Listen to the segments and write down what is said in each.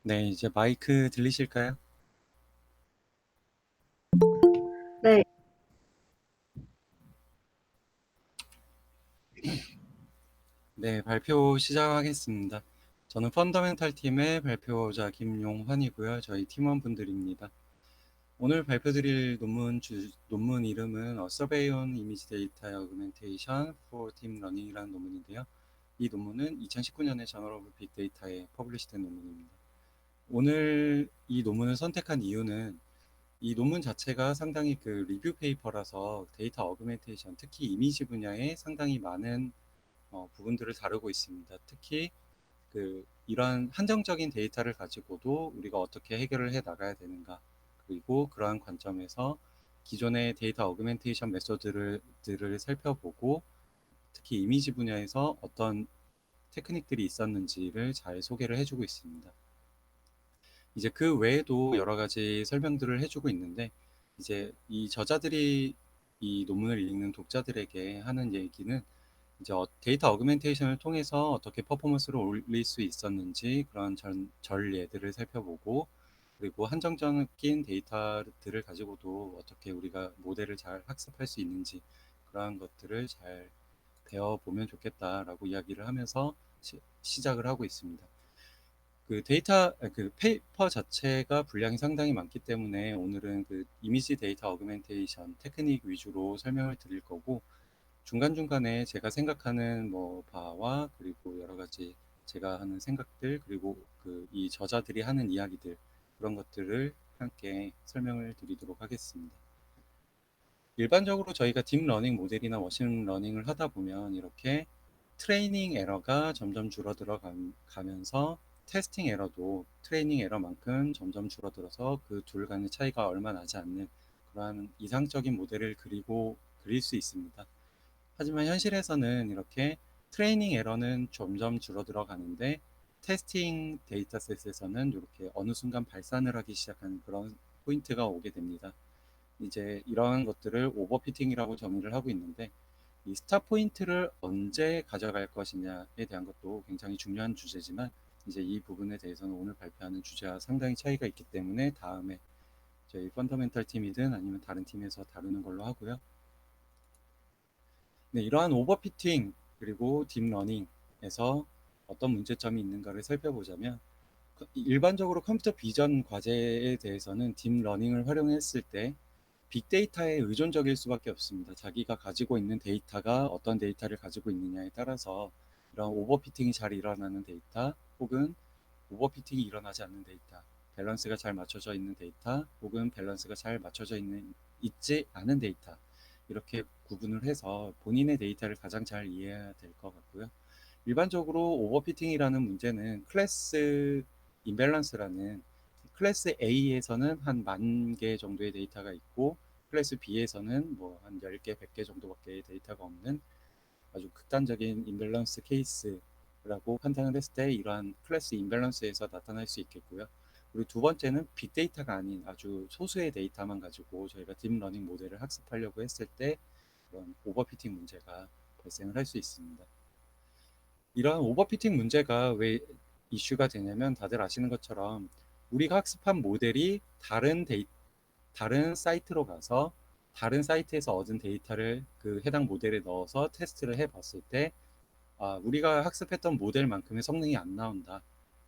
네, 이제 마이크 들리실까요? 네, 네, 발표 시작하겠습니다. 저는 펀더멘탈 팀의 발표자 김용환이고요. 저희 팀원분들입니다. 오늘 발표드릴 논문 이름은 Survey on Image Data Augmentation for Deep Learning이라는 논문인데요. 이 논문은 2019년에 저널 오브 빅데이터에 퍼블리시된 논문입니다. 오늘 이 논문을 선택한 이유는 이 논문 자체가 상당히 리뷰 페이퍼라서 데이터 어그멘테이션, 특히 이미지 분야에 상당히 많은 부분들을 다루고 있습니다. 특히 이러한 한정적인 데이터를 가지고도 우리가 어떻게 해결을 해 나가야 되는가, 그리고 그러한 관점에서 기존의 데이터 어그멘테이션 메소드들을 살펴보고 특히 이미지 분야에서 어떤 테크닉들이 있었는지를 잘 소개를 해주고 있습니다. 이제 그 외에도 여러 가지 설명들을 해주고 있는데, 이제 이 저자들이 이 논문을 읽는 독자들에게 하는 얘기는 이제 데이터 어그멘테이션을 통해서 어떻게 퍼포먼스를 올릴 수 있었는지 그런 전례들을 살펴보고, 그리고 한정적인 데이터들을 가지고도 어떻게 우리가 모델을 잘 학습할 수 있는지 그러한 것들을 잘 배워보면 좋겠다라고 이야기를 하면서 시작을 하고 있습니다. 그 페이퍼 자체가 분량이 상당히 많기 때문에 오늘은 이미지 데이터 어그멘테이션 테크닉 위주로 설명을 드릴 거고, 중간중간에 제가 생각하는 바와 그리고 여러 가지 제가 하는 생각들, 그리고 이 저자들이 하는 이야기들, 그런 것들을 함께 설명을 드리도록 하겠습니다. 일반적으로 저희가 딥러닝 모델이나 머신러닝을 하다 보면 이렇게 트레이닝 에러가 점점 줄어들어 가면서 테스팅 에러도 트레이닝 에러만큼 점점 줄어들어서 그 둘 간의 차이가 얼마 나지 않는 그러한 이상적인 모델을 그릴 수 있습니다. 하지만 현실에서는 이렇게 트레이닝 에러는 점점 줄어들어 가는데 테스팅 데이터셋에서는 이렇게 어느 순간 발산을 하기 시작하는 그런 포인트가 오게 됩니다. 이제 이러한 것들을 오버피팅이라고 정의를 하고 있는데, 이 스타 포인트를 언제 가져갈 것이냐에 대한 것도 굉장히 중요한 주제지만, 이제 이 부분에 대해서는 오늘 발표하는 주제와 상당히 차이가 있기 때문에 다음에 저희 펀더멘탈 팀이든 아니면 다른 팀에서 다루는 걸로 하고요. 네, 이러한 오버피팅 그리고 딥러닝에서 어떤 문제점이 있는가를 살펴보자면, 일반적으로 컴퓨터 비전 과제에 대해서는 딥러닝을 활용했을 때 빅데이터에 의존적일 수밖에 없습니다. 자기가 가지고 있는 데이터가 어떤 데이터를 가지고 있느냐에 따라서 이런 오버피팅이 잘 일어나는 데이터, 혹은 오버피팅이 일어나지 않는 데이터, 밸런스가 잘 맞춰져 있는 데이터, 혹은 밸런스가 잘 있지 않은 데이터, 이렇게 구분을 해서 본인의 데이터를 가장 잘 이해해야 될 것 같고요. 일반적으로 오버피팅이라는 문제는 클래스 임밸런스라는, 클래스 A에서는 한 10,000개 정도의 데이터가 있고 클래스 B에서는 뭐 한 10개, 100개 정도밖에 데이터가 없는 아주 극단적인 임밸런스 케이스라고 판단을 했을 때 이러한 클래스 임밸런스에서 나타날 수 있겠고요. 그리고 두 번째는 빅데이터가 아닌 아주 소수의 데이터만 가지고 저희가 딥러닝 모델을 학습하려고 했을 때 그런 오버피팅 문제가 발생을 할 수 있습니다. 이런 오버피팅 문제가 왜 이슈가 되냐면, 다들 아시는 것처럼 우리가 학습한 모델이 다른 사이트로 가서 다른 사이트에서 얻은 데이터를 그 해당 모델에 넣어서 테스트를 해봤을 때, 우리가 학습했던 모델만큼의 성능이 안 나온다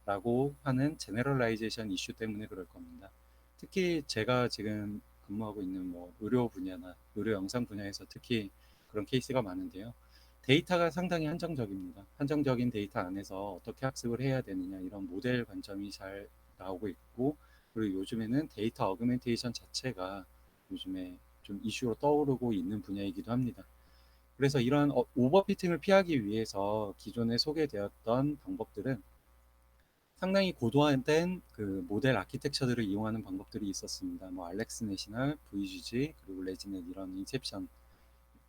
라고 하는 제너럴라이제이션 이슈 때문에 그럴 겁니다. 특히 제가 지금 근무하고 있는 의료 분야나 의료 영상 분야에서 특히 그런 케이스가 많은데요. 데이터가 상당히 한정적입니다. 한정적인 데이터 안에서 어떻게 학습을 해야 되느냐, 이런 모델 관점이 잘 나오고 있고, 그리고 요즘에는 데이터 어그멘테이션 자체가 요즘에 좀 이슈로 떠오르고 있는 분야이기도 합니다. 그래서 이러한 오버피팅을 피하기 위해서 기존에 소개되었던 방법들은 상당히 고도화된 모델 아키텍처들을 이용하는 방법들이 있었습니다. 뭐 알렉스넷이나 VGG, 그리고 레지넷, 이런 인셉션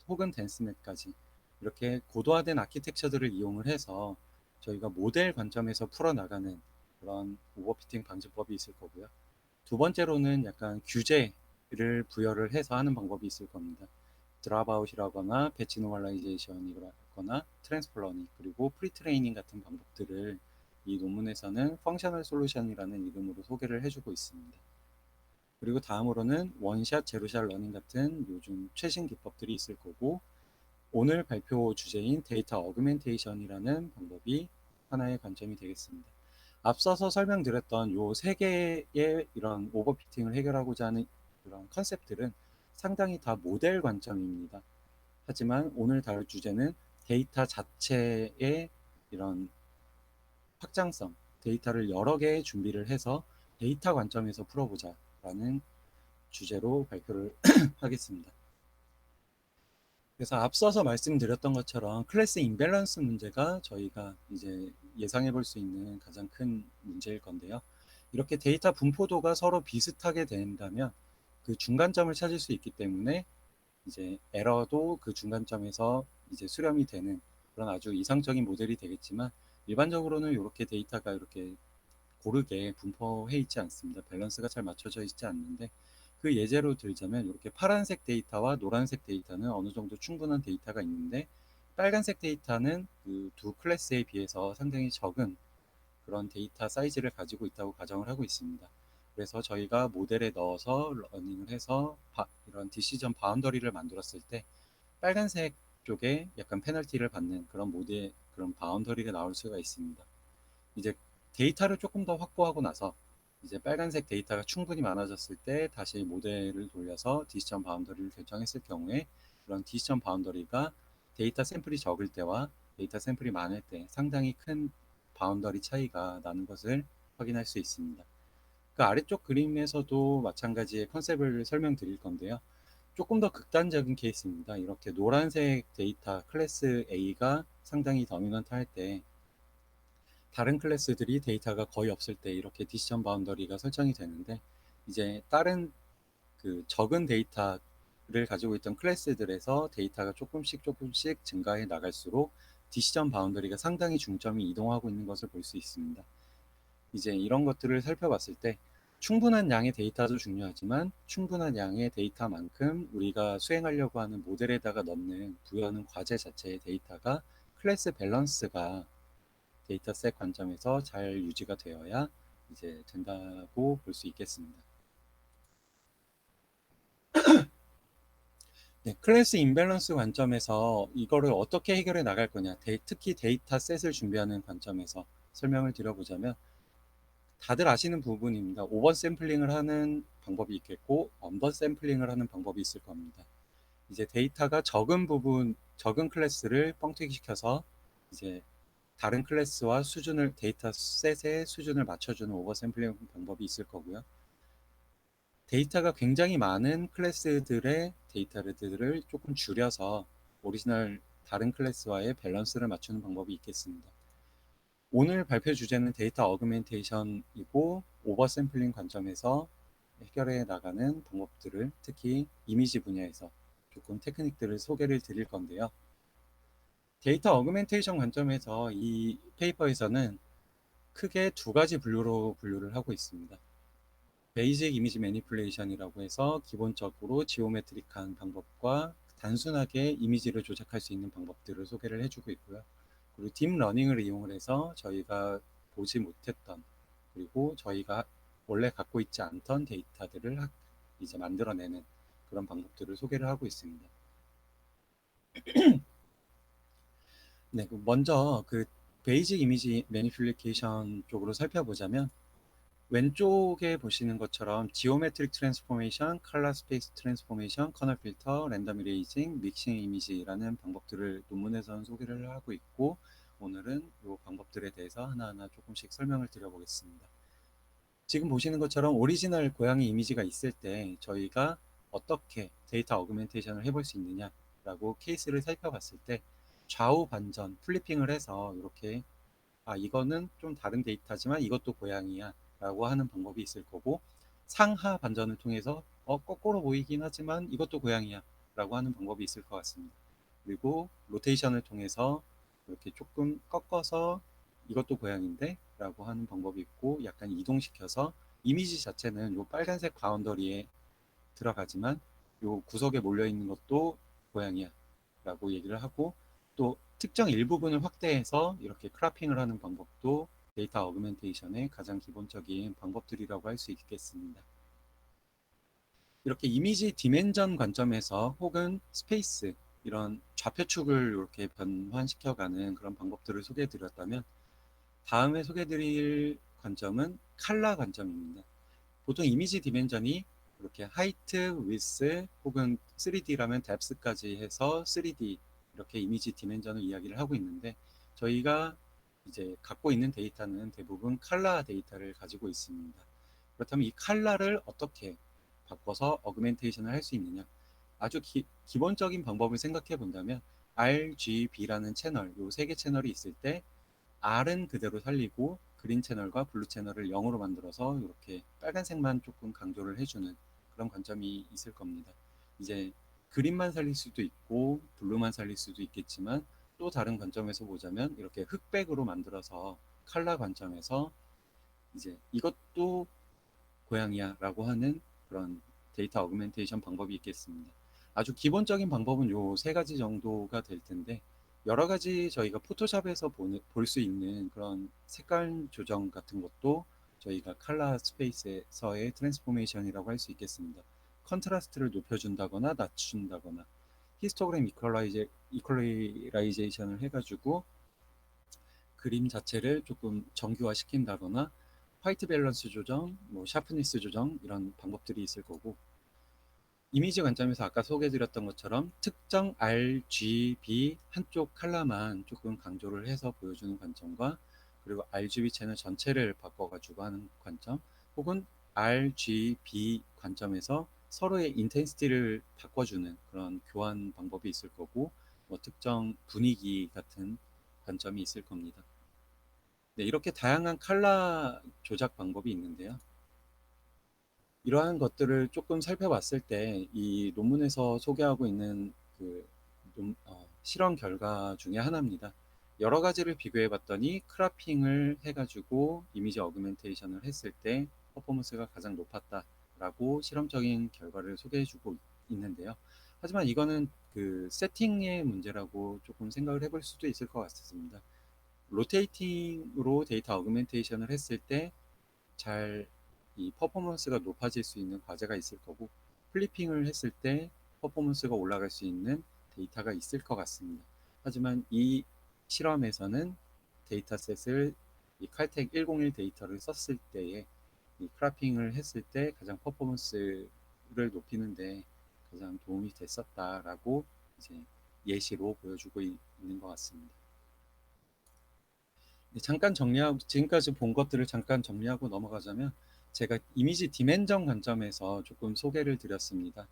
혹은 덴스넷까지 이렇게 고도화된 아키텍처들을 이용을 해서 저희가 모델 관점에서 풀어나가는 그런 오버피팅 방지법이 있을 거고요. 두 번째로는 약간 규제를 부여를 해서 하는 방법이 있을 겁니다. 드랍아웃이라거나 배치 노멀라이제이션이라거나 트랜스플러닝, 그리고 프리트레이닝 같은 방법들을 이 논문에서는 펑셔널 솔루션이라는 이름으로 소개를 해주고 있습니다. 그리고 다음으로는 원샷, 제로샷 러닝 같은 요즘 최신 기법들이 있을 거고, 오늘 발표 주제인 데이터 어그멘테이션이라는 방법이 하나의 관점이 되겠습니다. 앞서서 설명드렸던 요 세 개의 이런 오버피팅을 해결하고자 하는 그런 컨셉들은 상당히 다 모델 관점입니다. 하지만 오늘 다룰 주제는 데이터 자체의 이런 확장성, 데이터를 여러 개 준비를 해서 데이터 관점에서 풀어보자라는 주제로 발표를 하겠습니다. 그래서 앞서서 말씀드렸던 것처럼 클래스 임밸런스 문제가 저희가 이제 예상해 볼 수 있는 가장 큰 문제일 건데요. 이렇게 데이터 분포도가 서로 비슷하게 된다면 그 중간점을 찾을 수 있기 때문에 이제 에러도 그 중간점에서 이제 수렴이 되는 그런 아주 이상적인 모델이 되겠지만, 일반적으로는 이렇게 데이터가 이렇게 고르게 분포해 있지 않습니다. 밸런스가 잘 맞춰져 있지 않는데, 그 예제로 들자면 이렇게 파란색 데이터와 노란색 데이터는 어느 정도 충분한 데이터가 있는데, 빨간색 데이터는 그 두 클래스에 비해서 상당히 적은 그런 데이터 사이즈를 가지고 있다고 가정을 하고 있습니다. 그래서 저희가 모델에 넣어서 러닝을 해서 이런 디시전 바운더리를 만들었을 때 빨간색 쪽에 약간 페널티를 받는 그런 모델, 그런 바운더리가 나올 수가 있습니다. 이제 데이터를 조금 더 확보하고 나서 이제 빨간색 데이터가 충분히 많아졌을 때 다시 모델을 돌려서 디시전 바운더리를 결정했을 경우에 그런 디시전 바운더리가 데이터 샘플이 적을 때와 데이터 샘플이 많을 때 상당히 큰 바운더리 차이가 나는 것을 확인할 수 있습니다. 그 아래쪽 그림에서도 마찬가지의 컨셉을 설명드릴 건데요. 조금 더 극단적인 케이스입니다. 이렇게 노란색 데이터 클래스 A가 상당히 더미넌트 할 때, 다른 클래스들이 데이터가 거의 없을 때 이렇게 디시전 바운더리가 설정이 되는데, 이제 다른 그 적은 데이터를 가지고 있던 클래스들에서 데이터가 조금씩 증가해 나갈수록 디시전 바운더리가 상당히 중점이 이동하고 있는 것을 볼 수 있습니다. 이제 이런 것들을 살펴봤을 때 충분한 양의 데이터도 중요하지만 충분한 양의 데이터만큼 우리가 수행하려고 하는 모델에다가 넣는 부여하는 과제 자체의 데이터가 클래스 밸런스가 데이터셋 관점에서 잘 유지가 되어야 이제 된다고 볼 수 있겠습니다. 네, 클래스 임밸런스 관점에서 이거를 어떻게 해결해 나갈 거냐, 특히 데이터셋을 준비하는 관점에서 설명을 드려보자면, 다들 아시는 부분입니다. 오버 샘플링을 하는 방법이 있겠고 언더 샘플링을 하는 방법이 있을 겁니다. 이제 데이터가 적은 부분, 적은 클래스를 뻥튀기시켜서 이제 다른 클래스와 수준을, 데이터 셋의 수준을 맞춰주는 오버 샘플링 방법이 있을 거고요. 데이터가 굉장히 많은 클래스들의 데이터들을 조금 줄여서 오리지널 다른 클래스와의 밸런스를 맞추는 방법이 있겠습니다. 오늘 발표 주제는 데이터 어그멘테이션이고, 오버 샘플링 관점에서 해결해 나가는 방법들을, 특히 이미지 분야에서 조금 테크닉들을 소개를 드릴 건데요. 데이터 어그멘테이션 관점에서 이 페이퍼에서는 크게 두 가지 분류로 분류를 하고 있습니다. 베이직 이미지 매니플레이션이라고 해서 기본적으로 지오메트릭한 방법과 단순하게 이미지를 조작할 수 있는 방법들을 소개를 해주고 있고요. 그리고 딥러닝을 이용을 해서 저희가 보지 못했던, 그리고 저희가 원래 갖고 있지 않던 데이터들을 이제 만들어내는 그런 방법들을 소개를 하고 있습니다. 네, 먼저 그 베이직 이미지 매니플리케이션 쪽으로 살펴보자면, 왼쪽에 보시는 것처럼 지오메트릭 트랜스포메이션, 컬러 스페이스 트랜스포메이션, 커널 필터, 랜덤 이레이징, 믹싱 이미지라는 방법들을 논문에서는 소개를 하고 있고, 오늘은 이 방법들에 대해서 하나하나 조금씩 설명을 드려보겠습니다. 지금 보시는 것처럼 오리지널 고양이 이미지가 있을 때 저희가 어떻게 데이터 어그멘테이션을 해볼 수 있느냐라고 케이스를 살펴봤을 때, 좌우 반전 플리핑을 해서 이렇게 이거는 좀 다른 데이터지만 이것도 고양이야 라고 하는 방법이 있을 거고, 상하 반전을 통해서 거꾸로 보이긴 하지만 이것도 고양이야 라고 하는 방법이 있을 것 같습니다. 그리고 로테이션을 통해서 이렇게 조금 꺾어서 이것도 고양인데 라고 하는 방법이 있고, 약간 이동시켜서 이미지 자체는 요 빨간색 바운더리에 들어가지만 요 구석에 몰려 있는 것도 고양이야 라고 얘기를 하고, 또 특정 일부분을 확대해서 이렇게 크라핑을 하는 방법도 데이터 어그멘테이션의 가장 기본적인 방법들이라고 할 수 있겠습니다. 이렇게 이미지 디멘전 관점에서 혹은 스페이스 이런 좌표축을 이렇게 변환시켜가는 그런 방법들을 소개해 드렸다면, 다음에 소개해 드릴 관점은 칼라 관점입니다. 보통 이미지 디멘전이 이렇게 하이트, 위스 혹은 3D라면 뎁스까지 해서 3D 이렇게 이미지 디멘전을 이야기를 하고 있는데, 저희가 이제 갖고 있는 데이터는 대부분 칼라 데이터를 가지고 있습니다. 그렇다면 이 칼라를 어떻게 바꿔서 어그멘테이션을 할 수 있느냐? 아주 기본적인 방법을 생각해 본다면 RGB라는 채널, 요 세 개 채널이 있을 때 R은 그대로 살리고 그린 채널과 블루 채널을 0으로 만들어서 이렇게 빨간색만 조금 강조를 해주는 그런 관점이 있을 겁니다. 이제 그린만 살릴 수도 있고 블루만 살릴 수도 있겠지만, 또 다른 관점에서 보자면 이렇게 흑백으로 만들어서 칼라 관점에서 이제 이것도 고양이야 라고 하는 그런 데이터 어그멘테이션 방법이 있겠습니다. 아주 기본적인 방법은 요 세 가지 정도가 될 텐데, 여러 가지 저희가 포토샵에서 볼 수 있는 그런 색깔 조정 같은 것도 저희가 컬러 스페이스에서의 트랜스포메이션이라고 할 수 있겠습니다. 컨트라스트를 높여준다거나 낮춘다거나, 히스토그램 이퀄라이제이션을 해가지고 그림 자체를 조금 정교화 시킨다거나, 화이트 밸런스 조정, 뭐 샤프니스 조정 이런 방법들이 있을 거고, 이미지 관점에서 아까 소개해드렸던 것처럼 특정 RGB 한쪽 컬러만 조금 강조를 해서 보여주는 관점과, 그리고 RGB 채널 전체를 바꿔가지고 하는 관점, 혹은 RGB 관점에서 서로의 인텐시티를 바꿔주는 그런 교환 방법이 있을 거고, 뭐 특정 분위기 같은 관점이 있을 겁니다. 네, 이렇게 다양한 컬러 조작 방법이 있는데요. 이러한 것들을 조금 살펴봤을 때 이 논문에서 소개하고 있는 그 실험 결과 중에 하나입니다. 여러 가지를 비교해 봤더니 크라핑을 해가지고 이미지 어그멘테이션을 했을 때 퍼포먼스가 가장 높았다라고 실험적인 결과를 소개해 주고 있는데요. 하지만 이거는 그 세팅의 문제라고 조금 생각을 해볼 수도 있을 것 같습니다. 로테이팅으로 데이터 어그멘테이션을 했을 때 잘 이 퍼포먼스가 높아질 수 있는 과제가 있을 거고, 플리핑을 했을 때 퍼포먼스가 올라갈 수 있는 데이터가 있을 것 같습니다. 하지만 이 실험에서는 데이터셋을 이 칼텍 101 데이터를 썼을 때에 이 크라핑을 했을 때 가장 퍼포먼스를 높이는데 가장 도움이 됐었다라고 이제 예시로 보여주고 있는 것 같습니다. 잠깐 정리하고, 지금까지 본 것들을 잠깐 정리하고 넘어가자면, 제가 이미지 디멘전 관점에서 조금 소개를 드렸습니다.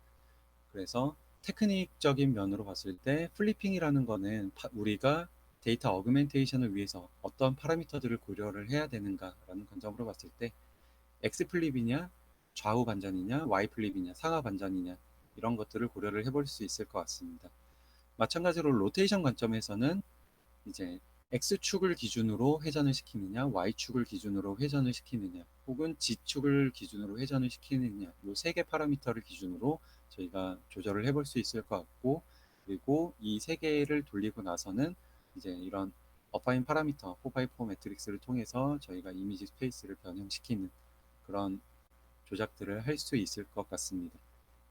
그래서 테크닉적인 면으로 봤을 때 플리핑이라는 거는 우리가 데이터 어그멘테이션을 위해서 어떤 파라미터들을 고려를 해야 되는가라는 관점으로 봤을 때 X 플립이냐, 좌우 반전이냐, Y 플립이냐, 상하 반전이냐, 이런 것들을 고려를 해볼 수 있을 것 같습니다. 마찬가지로 로테이션 관점에서는 이제 X축을 기준으로 회전을 시키느냐, Y축을 기준으로 회전을 시키느냐, 혹은 G축을 기준으로 회전을 시키느냐, 이 세 개 파라미터를 기준으로 저희가 조절을 해볼 수 있을 것 같고, 그리고 이 세 개를 돌리고 나서는 이제 이런 어파인 파라미터 4x4 매트릭스를 통해서 저희가 이미지 스페이스를 변형시키는 그런 조작들을 할 수 있을 것 같습니다.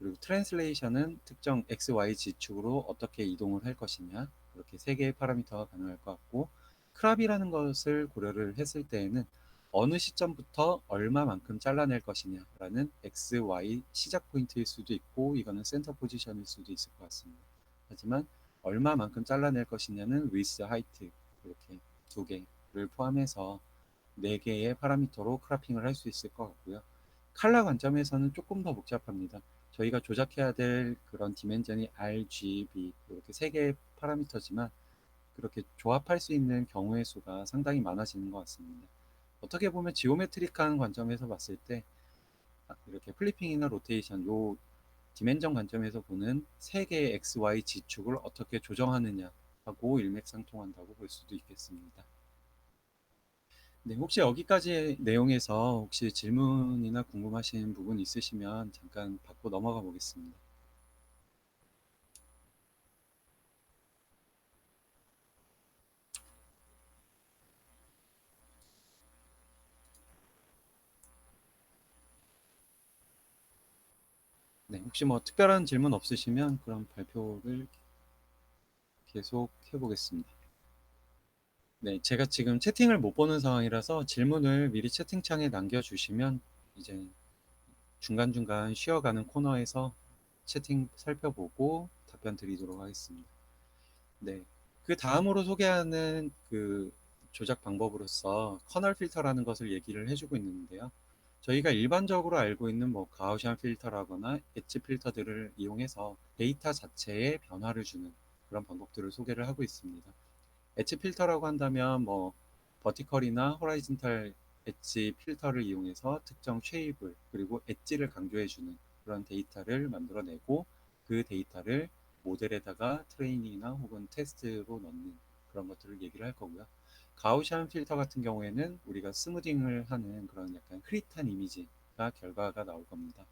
그리고 트랜슬레이션은 특정 x, y, g축으로 어떻게 이동을 할 것이냐, 그렇게 세 개의 파라미터가 가능할 것 같고, 크랍이라는 것을 고려를 했을 때에는 어느 시점부터 얼마만큼 잘라낼 것이냐라는 x, y 시작 포인트일 수도 있고, 이거는 센터 포지션일 수도 있을 것 같습니다. 하지만 얼마만큼 잘라낼 것이냐는 width, height 이렇게 두 개를 포함해서 네 개의 파라미터로 크라핑을 할 수 있을 것 같고요. 칼라 관점에서는 조금 더 복잡합니다. 저희가 조작해야 될 그런 디멘전이 RGB 이렇게 세 개의 파라미터지만, 그렇게 조합할 수 있는 경우의 수가 상당히 많아지는 것 같습니다. 어떻게 보면 지오메트릭한 관점에서 봤을 때 이렇게 플리핑이나 로테이션 요 디멘전 관점에서 보는 세 개의 X, Y, G축을 어떻게 조정하느냐 하고 일맥상통한다고 볼 수도 있겠습니다. 네, 혹시 여기까지 내용에서 혹시 질문이나 궁금하신 부분 있으시면 잠깐 받고 넘어가 보겠습니다. 네, 혹시 뭐 특별한 질문 없으시면 그럼 발표를 계속 해보겠습니다. 네, 제가 지금 채팅을 못 보는 상황이라서 질문을 미리 채팅창에 남겨주시면 이제 중간중간 쉬어가는 코너에서 채팅 살펴보고 답변 드리도록 하겠습니다. 네. 그 다음으로 소개하는 그 조작 방법으로서 커널 필터라는 것을 얘기를 해주고 있는데요. 저희가 일반적으로 알고 있는 뭐 가우시안 필터라거나 엣지 필터들을 이용해서 데이터 자체에 변화를 주는 그런 방법들을 소개를 하고 있습니다. 엣지 필터라고 한다면 뭐 버티컬이나 호라이즌탈 엣지 필터를 이용해서 특정 쉐입을 그리고 엣지를 강조해주는 그런 데이터를 만들어내고 그 데이터를 모델에다가 트레이닝이나 혹은 테스트로 넣는 그런 것들을 얘기를 할 거고요. 가우시안 필터 같은 경우에는 우리가 스무딩을 하는 그런 약간 흐릿한 이미지가 결과가 나올 겁니다.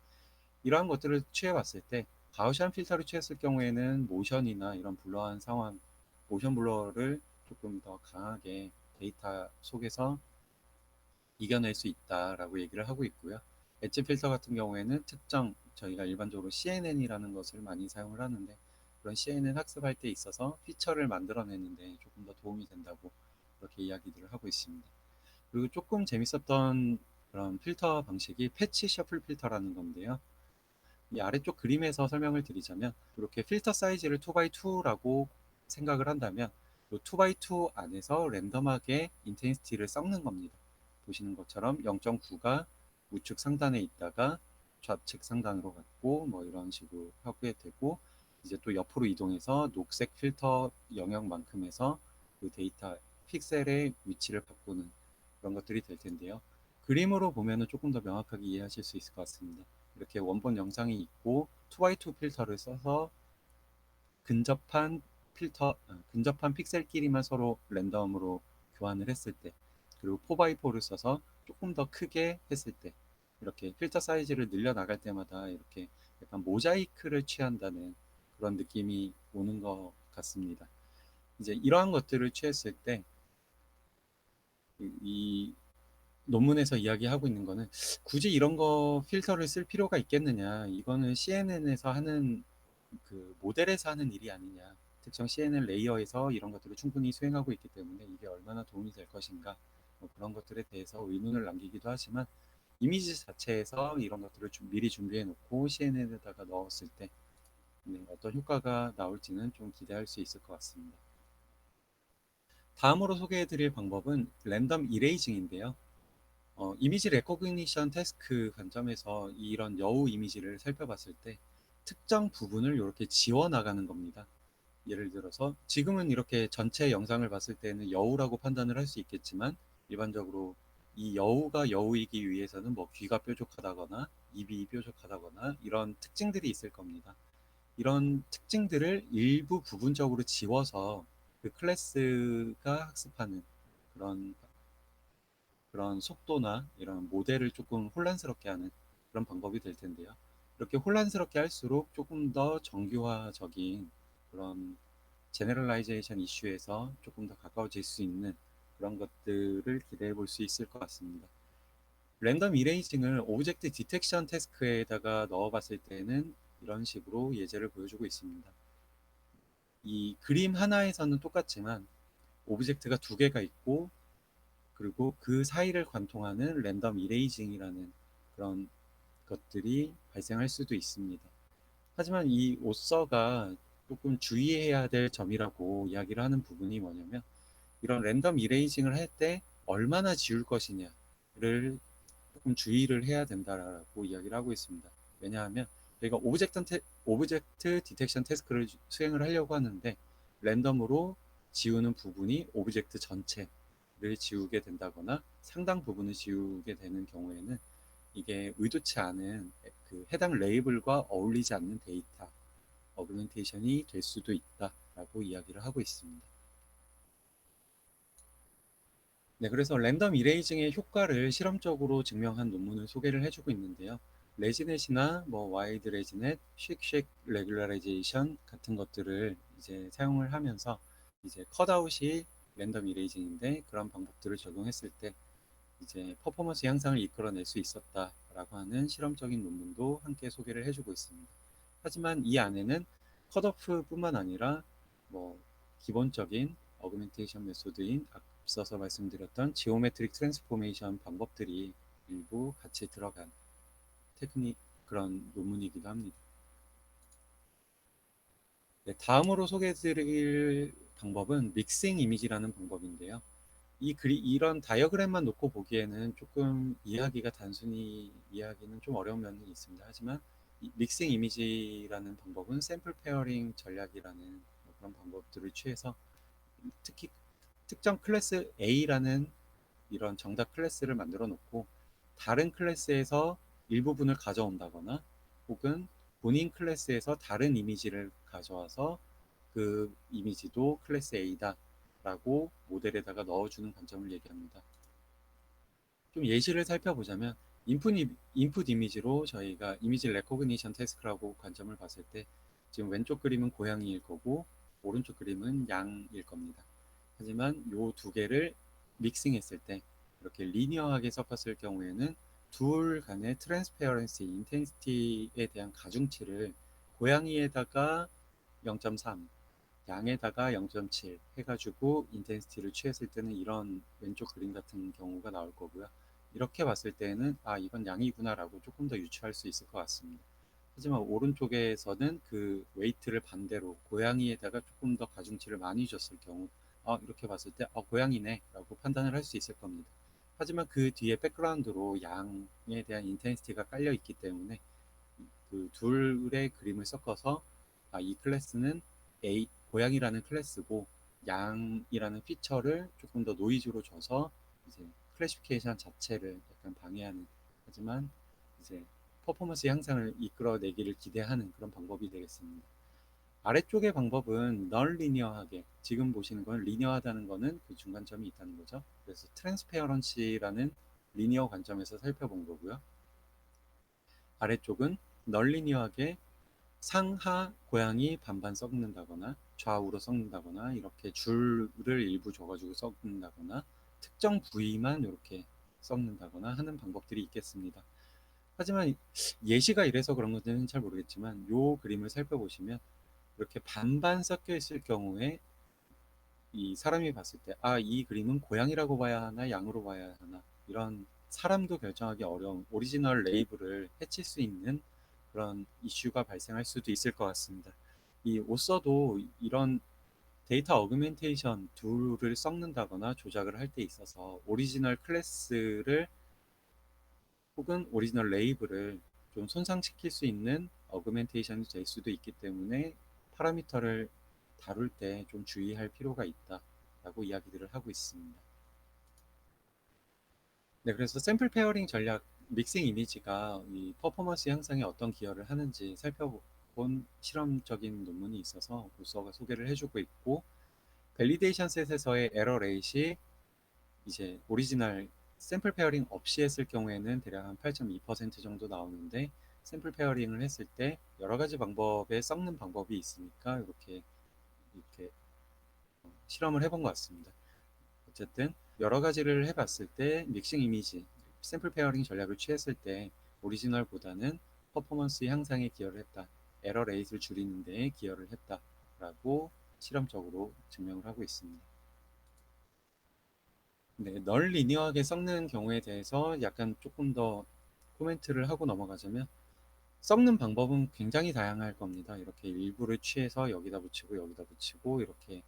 이러한 것들을 취해봤을 때 가우시안 필터를 취했을 경우에는 모션이나 이런 블러한 상황, 모션 블러를 조금 더 강하게 데이터 속에서 이겨낼 수 있다라고 얘기를 하고 있고요. 엣지 필터 같은 경우에는 특정 저희가 일반적으로 CNN이라는 것을 많이 사용을 하는데 그런 CNN 학습할 때 있어서 피처를 만들어내는데 조금 더 도움이 된다고 그렇게 이야기들을 하고 있습니다. 그리고 조금 재밌었던 그런 필터 방식이 패치 셔플 필터라는 건데요. 이 아래쪽 그림에서 설명을 드리자면 이렇게 필터 사이즈를 2x2라고 생각을 한다면 이 2x2 안에서 랜덤하게 인텐시티를 섞는 겁니다. 보시는 것처럼 0.9가 우측 상단에 있다가 좌측 상단으로 갔고 뭐 이런 식으로 하게 되고 이제 또 옆으로 이동해서 녹색 필터 영역만큼에서 그 데이터 픽셀의 위치를 바꾸는 그런 것들이 될 텐데요. 그림으로 보면은 조금 더 명확하게 이해하실 수 있을 것 같습니다. 이렇게 원본 영상이 있고 2x2 필터를 써서 근접한 근접한 픽셀끼리만 서로 랜덤으로 교환을 했을 때, 그리고 4x4를 써서 조금 더 크게 했을 때, 이렇게 필터 사이즈를 늘려 나갈 때마다 이렇게 약간 모자이크를 취한다는 그런 느낌이 오는 것 같습니다. 이제 이러한 것들을 취했을 때, 이 논문에서 이야기하고 있는 거는 굳이 이런 거 필터를 쓸 필요가 있겠느냐. 이거는 CNN에서 하는 그 모델에서 하는 일이 아니냐. 특정 CNN 레이어에서 이런 것들을 충분히 수행하고 있기 때문에 이게 얼마나 도움이 될 것인가. 뭐 그런 것들에 대해서 의문을 남기기도 하지만 이미지 자체에서 이런 것들을 미리 준비해 놓고 CNN에다가 넣었을 때 어떤 효과가 나올지는 좀 기대할 수 있을 것 같습니다. 다음으로 소개해 드릴 방법은 랜덤 이레이징인데요. 이미지 레코그니션 태스크 관점에서 이런 여우 이미지를 살펴봤을 때 특정 부분을 이렇게 지워 나가는 겁니다. 예를 들어서 지금은 이렇게 전체 영상을 봤을 때는 여우라고 판단을 할 수 있겠지만 일반적으로 이 여우가 여우이기 위해서는 뭐 귀가 뾰족하다거나 입이 뾰족하다거나 이런 특징들이 있을 겁니다. 이런 특징들을 일부 부분적으로 지워서 그 클래스가 학습하는 그런 속도나 이런 모델을 조금 혼란스럽게 하는 그런 방법이 될 텐데요. 이렇게 혼란스럽게 할수록 조금 더 정교화적인 그런 제너럴라이제이션 이슈에서 조금 더 가까워질 수 있는 그런 것들을 기대해 볼 수 있을 것 같습니다. 랜덤 이레이징을 오브젝트 디텍션 태스크에다가 넣어 봤을 때는 이런 식으로 예제를 보여주고 있습니다. 이 그림 하나에서는 똑같지만 오브젝트가 두 개가 있고 그리고 그 사이를 관통하는 랜덤 이레이징이라는 그런 것들이 발생할 수도 있습니다. 하지만 이 오서가 조금 주의해야 될 점이라고 이야기를 하는 부분이 뭐냐면 이런 랜덤 이레이징을 할 때 얼마나 지울 것이냐를 조금 주의를 해야 된다라고 이야기를 하고 있습니다. 왜냐하면 저희가 오브젝트 디텍션 태스크를 수행을 하려고 하는데 랜덤으로 지우는 부분이 오브젝트 전체를 지우게 된다거나 상당 부분을 지우게 되는 경우에는 이게 의도치 않은 그 해당 레이블과 어울리지 않는 데이터 어그멘테이션이 될 수도 있다라고 이야기를 하고 있습니다. 네, 그래서 랜덤 이레이징의 효과를 실험적으로 증명한 논문을 소개를 해주고 있는데요. 레지넷이나 뭐 와이드 레지넷, 쉑쉑 레귤러라이제이션 같은 것들을 이제 사용을 하면서 이제 컷아웃이 랜덤 이레이징인데 그런 방법들을 적용했을 때 이제 퍼포먼스 향상을 이끌어낼 수 있었다라고 라고 하는 실험적인 논문도 함께 소개를 해주고 있습니다. 하지만 이 안에는 컷오프뿐만 아니라 뭐 기본적인 어그멘테이션 메소드인 앞서서 말씀드렸던 지오메트릭 트랜스포메이션 방법들이 일부 같이 들어간 테크닉 그런 논문이기도 합니다. 네, 다음으로 소개해드릴 방법은 믹싱 이미지라는 방법인데요. 이런 다이어그램만 놓고 보기에는 조금 이해하기가 단순히 이해하기는 좀 어려운 면이 있습니다. 하지만 이 믹싱 이미지라는 방법은 샘플 페어링 전략이라는 그런 방법들을 취해서 특히 특정 클래스 A라는 이런 정답 클래스를 만들어 놓고 다른 클래스에서 일부분을 가져온다거나 혹은 본인 클래스에서 다른 이미지를 가져와서 그 이미지도 클래스 A다 라고 모델에다가 넣어주는 관점을 얘기합니다. 좀 예시를 살펴보자면 인풋 이미지로 저희가 이미지 레코그니션 태스크라고 관점을 봤을 때 지금 왼쪽 그림은 고양이일 거고 오른쪽 그림은 양일 겁니다. 하지만 이 두 개를 믹싱했을 때 이렇게 리니어하게 섞었을 경우에는 둘 간의 트랜스페어런시, 인텐시티에 대한 가중치를 고양이에다가 0.3, 양에다가 0.7 해가지고 인텐시티를 취했을 때는 이런 왼쪽 그림 같은 경우가 나올 거고요. 이렇게 봤을 때는 아 이건 양이구나 라고 조금 더 유추할 수 있을 것 같습니다. 하지만 오른쪽에서는 그 웨이트를 반대로 고양이에다가 조금 더 가중치를 많이 줬을 경우 이렇게 봤을 때 고양이네 라고 판단을 할 수 있을 겁니다. 하지만 그 뒤에 백그라운드로 양에 대한 인텐시티가 깔려 있기 때문에 그 둘의 그림을 섞어서 이 클래스는 고양이라는 클래스고 양이라는 피처를 조금 더 노이즈로 줘서 이제 클래시피케이션 자체를 약간 방해하는, 하지만 이제 퍼포먼스 향상을 이끌어내기를 기대하는 그런 방법이 되겠습니다. 아래쪽의 방법은 널 리니어하게, 지금 보시는 건 리니어하다는 거는 그 중간점이 있다는 거죠. 그래서 트랜스페어런시라는 리니어 관점에서 살펴본 거고요. 아래쪽은 널 리니어하게 상하 고양이 반반 섞는다거나 좌우로 섞는다거나 이렇게 줄을 일부 줘가지고 섞는다거나 특정 부위만 이렇게 섞는다거나 하는 방법들이 있겠습니다. 하지만 예시가 이래서 그런 건지는 잘 모르겠지만 이 그림을 살펴보시면 이렇게 반반 섞여 있을 경우에 이 사람이 봤을 때 이 그림은 고양이라고 봐야 하나 양으로 봐야 하나, 이런 사람도 결정하기 어려운 오리지널 레이블을 해칠 수 있는 그런 이슈가 발생할 수도 있을 것 같습니다. 이 오서도 이런 데이터 어그멘테이션 툴을 섞는다거나 조작을 할 때 있어서 오리지널 클래스를 혹은 오리지널 레이블을 좀 손상시킬 수 있는 어그멘테이션이 될 수도 있기 때문에 파라미터를 다룰 때 좀 주의할 필요가 있다라고 이야기들을 하고 있습니다. 네, 그래서 샘플 페어링 전략 믹싱 이미지가 이 퍼포먼스 향상에 어떤 기여를 하는지 살펴본 실험적인 논문이 있어서 고서가 소개를 해주고 있고, 밸리데이션 셋에서의 에러 레이시 이제 오리지널 샘플 페어링 없이 했을 경우에는 대략 한 8.2% 정도 나오는데, 샘플 페어링을 했을 때 여러 가지 방법에 섞는 방법이 있으니까 이렇게 실험을 해본 것 같습니다. 어쨌든 여러 가지를 해봤을 때 믹싱 이미지, 샘플 페어링 전략을 취했을 때 오리지널보다는 퍼포먼스 향상에 기여를 했다, 에러 레이트를 줄이는 데 기여를 했다라고 실험적으로 증명을 하고 있습니다. 네, 널 리니어하게 섞는 경우에 대해서 약간 조금 더 코멘트를 하고 넘어가자면, 섞는 방법은 굉장히 다양할 겁니다. 이렇게 일부를 취해서 여기다 붙이고 여기다 붙이고 이렇게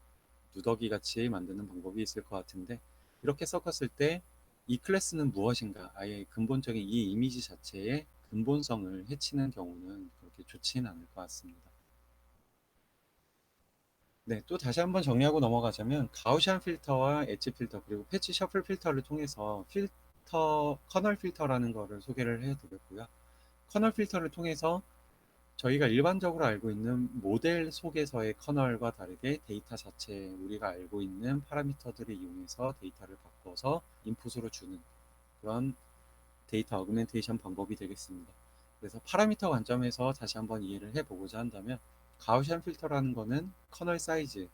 누더기 같이 만드는 방법이 있을 것 같은데, 이렇게 섞었을 때 이 클래스는 무엇인가, 아예 근본적인 이 이미지 자체의 근본성을 해치는 경우는 그렇게 좋지는 않을 것 같습니다. 네, 또 다시 한번 정리하고 넘어가자면 가우시안 필터와 엣지 필터 그리고 패치 셔플 필터를 통해서 커널 필터라는 거를 소개를 해드렸고요. 커널 필터를 통해서 저희가 일반적으로 알고 있는 모델 속에서의 커널과 다르게 데이터 자체에 우리가 알고 있는 파라미터들을 이용해서 데이터를 바꿔서 인풋으로 주는 그런 데이터 어그멘테이션 방법이 되겠습니다. 그래서 파라미터 관점에서 다시 한번 이해를 해보고자 한다면, 가우시안 필터라는 거는 커널 사이즈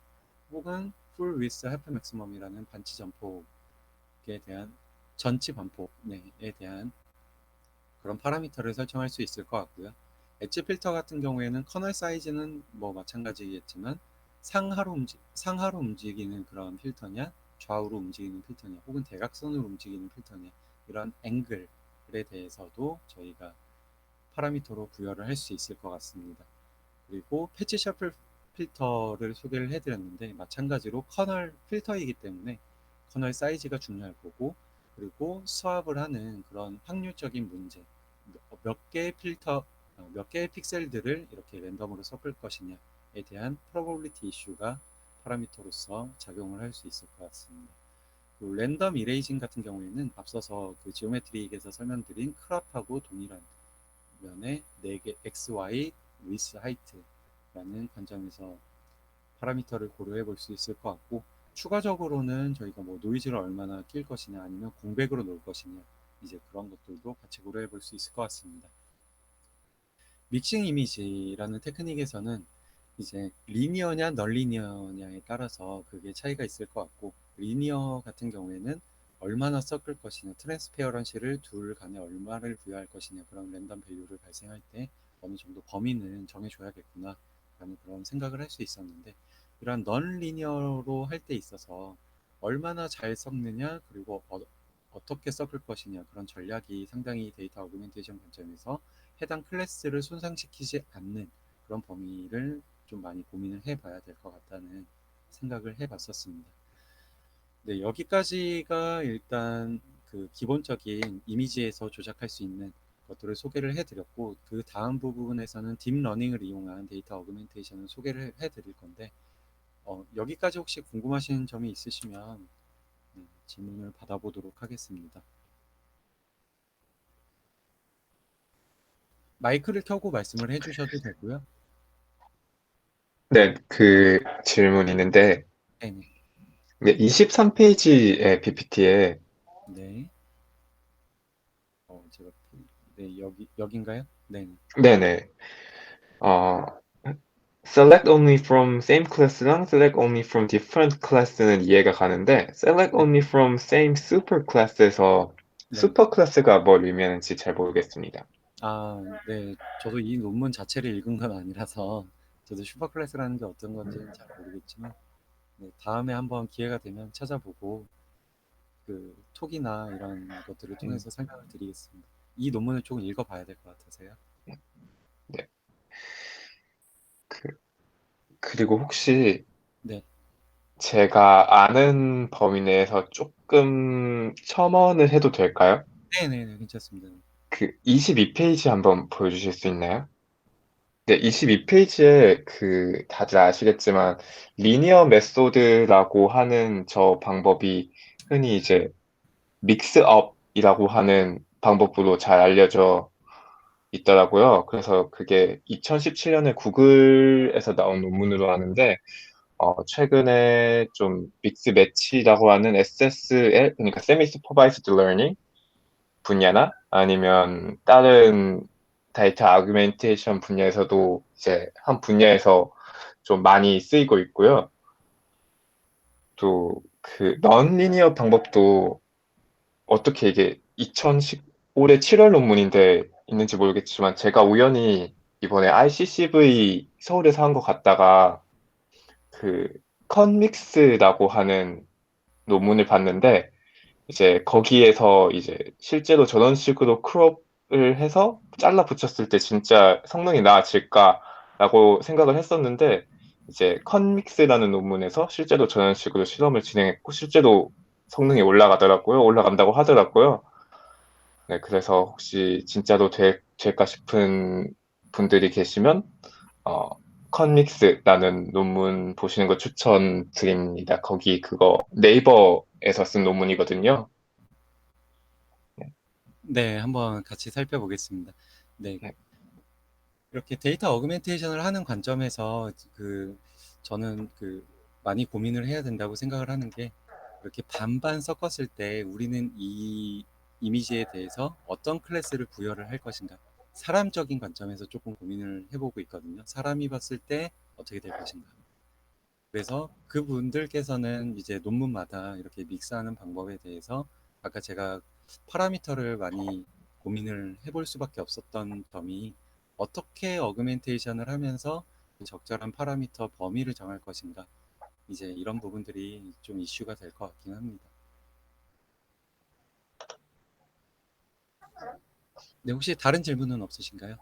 혹은 풀 위스 해프 맥시멈이라는 반치 전폭에 대한 전치 반폭에 대한 그런 파라미터를 설정할 수 있을 것 같고요. 엣지 필터 같은 경우에는 커널 사이즈는 뭐 마찬가지겠지만 상하로 움직이는 그런 필터냐, 좌우로 움직이는 필터냐, 혹은 대각선으로 움직이는 필터냐, 이런 앵글에 대해서도 저희가 파라미터로 부여를 할 수 있을 것 같습니다. 그리고 패치 셔플 필터를 소개를 해드렸는데, 마찬가지로 커널 필터이기 때문에 커널 사이즈가 중요할 거고, 그리고 스왑을 하는 그런 확률적인 문제, 몇 개의 필터, 몇 개의 픽셀들을 이렇게 랜덤으로 섞을 것이냐에 대한 프로버빌리티 이슈가 파라미터로서 작용을 할 수 있을 것 같습니다. 그 랜덤 이레이징 같은 경우에는 앞서서 그 지오메트릭에서 설명드린 크롭하고 동일한 면에 4개 XY with height라는 관점에서 파라미터를 고려해 볼 수 있을 것 같고, 추가적으로는 저희가 뭐 노이즈를 얼마나 낄 것이냐, 아니면 공백으로 놓을 것이냐, 이제 그런 것들도 같이 고려해 볼 수 있을 것 같습니다. 믹싱 이미지라는 테크닉에서는 이제 리니어냐 널리니어냐에 따라서 그게 차이가 있을 것 같고, 리니어 같은 경우에는 얼마나 섞을 것이냐, 트랜스페어런시를 둘 간에 얼마를 부여할 것이냐, 그런 랜덤 밸류를 발생할 때 어느 정도 범위는 정해줘야겠구나 라는 그런 생각을 할 수 있었는데, 이런 넌 리니어로 할 때 있어서 얼마나 잘 섞느냐, 그리고 어떻게 섞을 것이냐, 그런 전략이 상당히 데이터 어그멘테이션 관점에서 해당 클래스를 손상시키지 않는 그런 범위를 좀 많이 고민을 해봐야 될 것 같다는 생각을 해봤었습니다. 네, 여기까지가 일단 그 기본적인 이미지에서 조작할 수 있는 것들을 소개를 해드렸고, 그 다음 부분에서는 딥러닝을 이용한 데이터 어그멘테이션을 소개를 해드릴 건데, 여기까지 혹시 궁금하신 점이 있으시면 질문을 받아보도록 하겠습니다. 마이크를 켜고 말씀을 해주셔도 되고요. 네, 그 질문 있는데, 네네. 네, 23페이지의 PPT에, 네. 제가 네, 여긴가요? 네. 네네, 어, select only from same class랑 select only from different class는 이해가 가는데, select 네. only from same super class에서 네. super class가 뭘 의미하는지 잘 모르겠습니다. 네. 저도 이 논문 자체를 읽은 건 아니라서 저도 슈퍼클래스라는 게 어떤 건지는 잘 모르겠지만, 네, 다음에 한번 기회가 되면 찾아보고 그 톡이나 이런 것들을 음, 통해서 설명을 드리겠습니다. 이 논문을 조금 읽어봐야 될 것 같아서요. 네. 그, 그리고 혹시 네. 제가 아는 범위 내에서 조금 첨언을 해도 될까요? 네네네. 괜찮습니다. 그 22페이지 한번 보여주실 수 있나요? 네, 22페이지에 그 다들 아시겠지만 리니어 메소드라고 하는 저 방법이 흔히 이제 믹스업이라고 하는 방법으로 잘 알려져 있더라고요. 그래서 그게 2017년에 구글에서 나온 논문으로 아는데 최근에 좀 믹스 매치라고 하는 SSL, 그러니까 세미 슈퍼바이스드 러닝 분야나 아니면 다른 데이터 아규멘테이션 분야에서도 이제 한 분야에서 좀 많이 쓰이고 있고요. 또 그 넌리니어 방법도 어떻게 이게 올해 7월 논문인데 있는지 모르겠지만 제가 우연히 이번에 ICCV 서울에서 한 거 갔다가 그 컨믹스라고 하는 논문을 봤는데 이제 거기에서 이제 실제로 저런 식으로 크롭을 해서 잘라 붙였을 때 진짜 성능이 나아질까라고 생각을 했었는데 이제 컨믹스라는 논문에서 실제로 저런 식으로 실험을 진행했고 실제로 성능이 올라가더라고요. 올라간다고 하더라고요. 네, 그래서 혹시 진짜로 될까 싶은 분들이 계시면 어, 컨믹스라는 논문 보시는 거 추천드립니다. 거기 그거 네이버에서 쓴 논문이거든요. 네, 한번 같이 살펴보겠습니다. 네, 네. 이렇게 데이터 어그멘테이션을 하는 관점에서 저는 많이 고민을 해야 된다고 생각을 하는 게, 이렇게 반반 섞었을 때 우리는 이 이미지에 대해서 어떤 클래스를 부여를 할 것인가, 사람적인 관점에서 조금 고민을 해보고 있거든요. 사람이 봤을 때 어떻게 될 것인가. 그래서 그분들께서는 이제 논문마다 이렇게 믹스하는 방법에 대해서 아까 제가 파라미터를 많이 고민을 해볼 수밖에 없었던 점이 어떻게 어그멘테이션을 하면서 적절한 파라미터 범위를 정할 것인가. 이제 이런 부분들이 좀 이슈가 될 것 같긴 합니다. 네, 혹시 다른 질문은 없으신가요?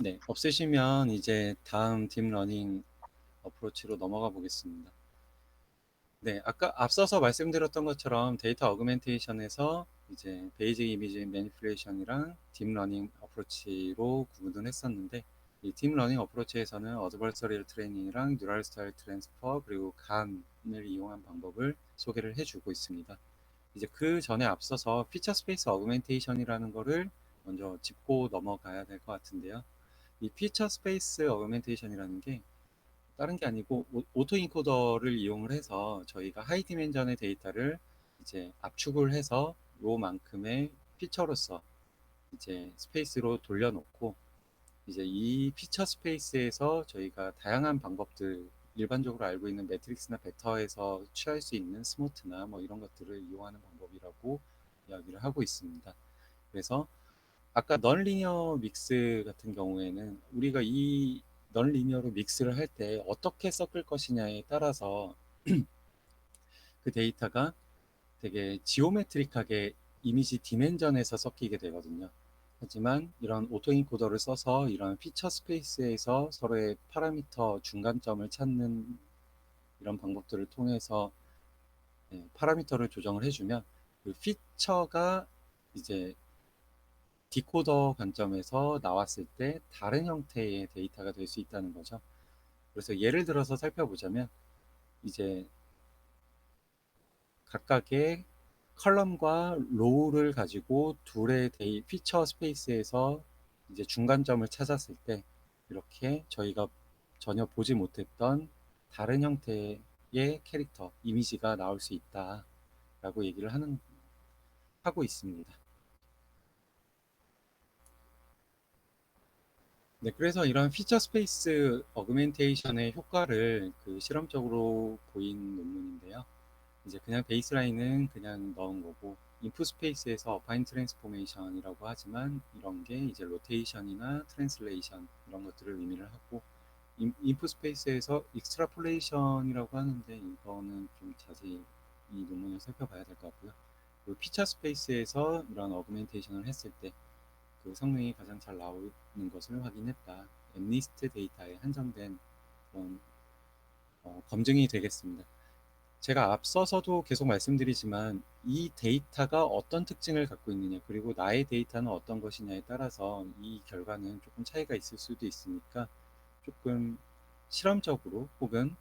네, 없으시면 이제 다음 딥러닝 어프로치로 넘어가 보겠습니다. 네, 아까 앞서서 말씀드렸던 것처럼 데이터 어그멘테이션에서 이제 베이직 이미지 매니플레이션이랑 딥러닝 어프로치로 구분을 했었는데, 이 딥러닝 어프로치에서는 어드버서리얼 트레이닝이랑 뉴럴 스타일 트랜스퍼 그리고 간을 이용한 방법을 소개를 해주고 있습니다. 이제 그 전에 앞서서 피처 스페이스 어그멘테이션이라는 거를 먼저 짚고 넘어가야 될 것 같은데요. 이 피처 스페이스 어그멘테이션이라는 게 다른 게 아니고 오토 인코더를 이용을 해서 저희가 하이 디멘전의 데이터를 이제 압축을 해서 로만큼의 피처로서 이제 스페이스로 돌려놓고, 이제 이 피처 스페이스에서 저희가 다양한 방법들, 일반적으로 알고 있는 매트릭스나 벡터에서 취할 수 있는 스모트나 뭐 이런 것들을 이용하는 방법이라고 이야기를 하고 있습니다. 그래서 아까 넌 리니어 믹스 같은 경우에는 우리가 이 넌 리니어로 믹스를 할 때 어떻게 섞을 것이냐에 따라서 그 데이터가 되게 지오메트릭하게 이미지 디멘전에서 섞이게 되거든요. 하지만 이런 오토인코더를 써서 이런 피처 스페이스에서 서로의 파라미터 중간점을 찾는 이런 방법들을 통해서 파라미터를 조정을 해주면 그 피처가 이제 디코더 관점에서 나왔을 때 다른 형태의 데이터가 될 수 있다는 거죠. 그래서 예를 들어서 살펴보자면 이제 각각의 컬럼과 로우를 가지고 둘의 피처 스페이스에서 이제 중간점을 찾았을 때 이렇게 저희가 전혀 보지 못했던 다른 형태의 캐릭터, 이미지가 나올 수 있다라고 얘기를 하고 있습니다. 네, 그래서 이런 피처 스페이스 어그멘테이션의 효과를 그 실험적으로 보인 논문인데요. 이제 그냥 베이스라인은 그냥 넣은 거고, 인풋 스페이스에서 어파인 트랜스포메이션이라고 하지만 이런 게 이제 로테이션이나 트랜슬레이션 이런 것들을 의미를 하고, 인풋 스페이스에서 익스트라폴레이션이라고 하는데 이거는 좀 자세히 이 논문을 살펴봐야 될 것 같고요. 그리고 피처 스페이스에서 이런 어그멘테이션을 했을 때 그 성능이 가장 잘 나오는 것을 확인했다. 엠니스트 데이터에 한정된 그런 검증이 되겠습니다. 제가 앞서서도 계속 말씀드리지만 이 데이터가 어떤 특징을 갖고 있느냐, 그리고 나의 데이터는 어떤 것이냐에 따라서 이 결과는 조금 차이가 있을 수도 있으니까 조금 실험적으로 혹은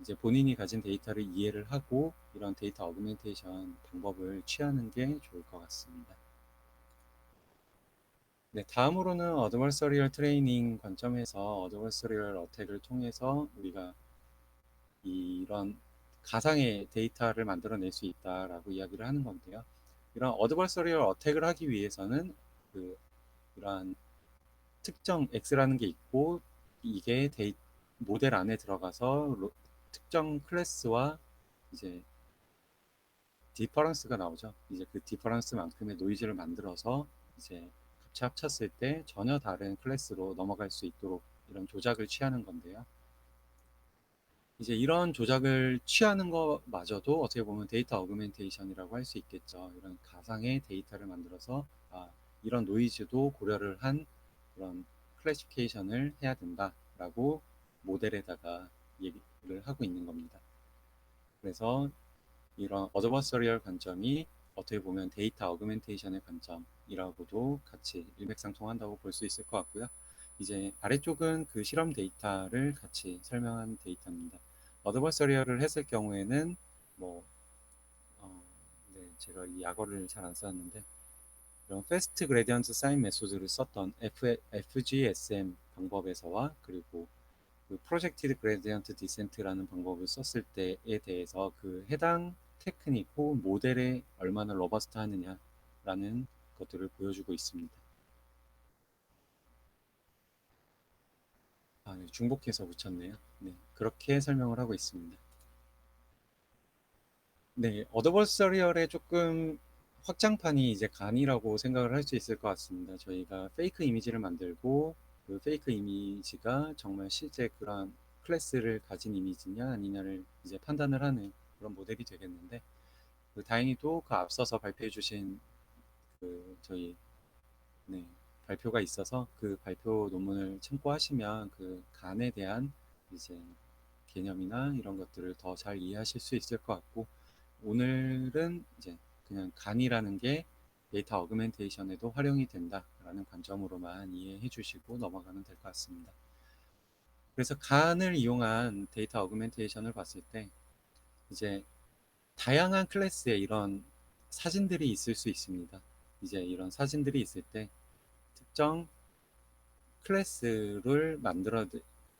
이제 본인이 가진 데이터를 이해를 하고 이런 데이터 어그멘테이션 방법을 취하는 게 좋을 것 같습니다. 네, 다음으로는 어드버서리얼 트레이닝 관점에서 어드버서리얼 어택을 통해서 우리가 이런 가상의 데이터를 만들어낼 수 있다라고 이야기를 하는 건데요. 이런 어드버서리얼 어택을 하기 위해서는 그 이러한 특정 X라는 게 있고 이게 모델 안에 들어가서 특정 클래스와 이제 디퍼런스가 나오죠. 이제 그 디퍼런스만큼의 노이즈를 만들어서 이제 값이 합쳤을 때 전혀 다른 클래스로 넘어갈 수 있도록 이런 조작을 취하는 건데요. 이제 이런 조작을 취하는 것마저도 어떻게 보면 데이터 어그멘테이션이라고 할 수 있겠죠. 이런 가상의 데이터를 만들어서 이런 노이즈도 고려를 한 그런 클래시피케이션을 해야 된다라고 모델에다가 얘기를 하고 있는 겁니다. 그래서 이런 어드버서리얼 관점이 어떻게 보면 데이터 어그멘테이션의 관점이라고도 같이 일맥상통한다고 볼 수 있을 것 같고요. 이제 아래쪽은 그 실험 데이터를 같이 설명한 데이터입니다. 어드버서리얼을 했을 경우에는 뭐 네, 제가 이 약어를 잘 안 썼는데 이런 패스트 그레디언트 사인 메소드를 썼던 FGSM 방법에서와 그리고 그 프로젝티드 그레디언트 디센트라는 방법을 썼을 때에 대해서 그 해당 테크닉 혹은 모델에 얼마나 로버스트 하느냐라는 것들을 보여주고 있습니다. 네, 중복해서 붙였네요. 네, 그렇게 설명을 하고 있습니다. 네, 어드버서리얼의 조금 확장판이 이제 간이라고 생각을 할 수 있을 것 같습니다. 저희가 페이크 이미지를 만들고 그 페이크 이미지가 정말 실제 그런 클래스를 가진 이미지냐 아니냐를 이제 판단을 하는 그런 모델이 되겠는데, 다행히도 그 앞서서 발표해 주신 그 저희 네, 발표가 있어서 그 발표 논문을 참고하시면 그 간에 대한 이제 개념이나 이런 것들을 더 잘 이해하실 수 있을 것 같고, 오늘은 이제 그냥 간이라는 게 데이터 어그멘테이션에도 활용이 된다라는 관점으로만 이해해 주시고 넘어가면 될 것 같습니다. 그래서 간을 이용한 데이터 어그멘테이션을 봤을 때 이제 다양한 클래스의 이런 사진들이 있을 수 있습니다. 이제 이런 사진들이 있을 때 특정 클래스를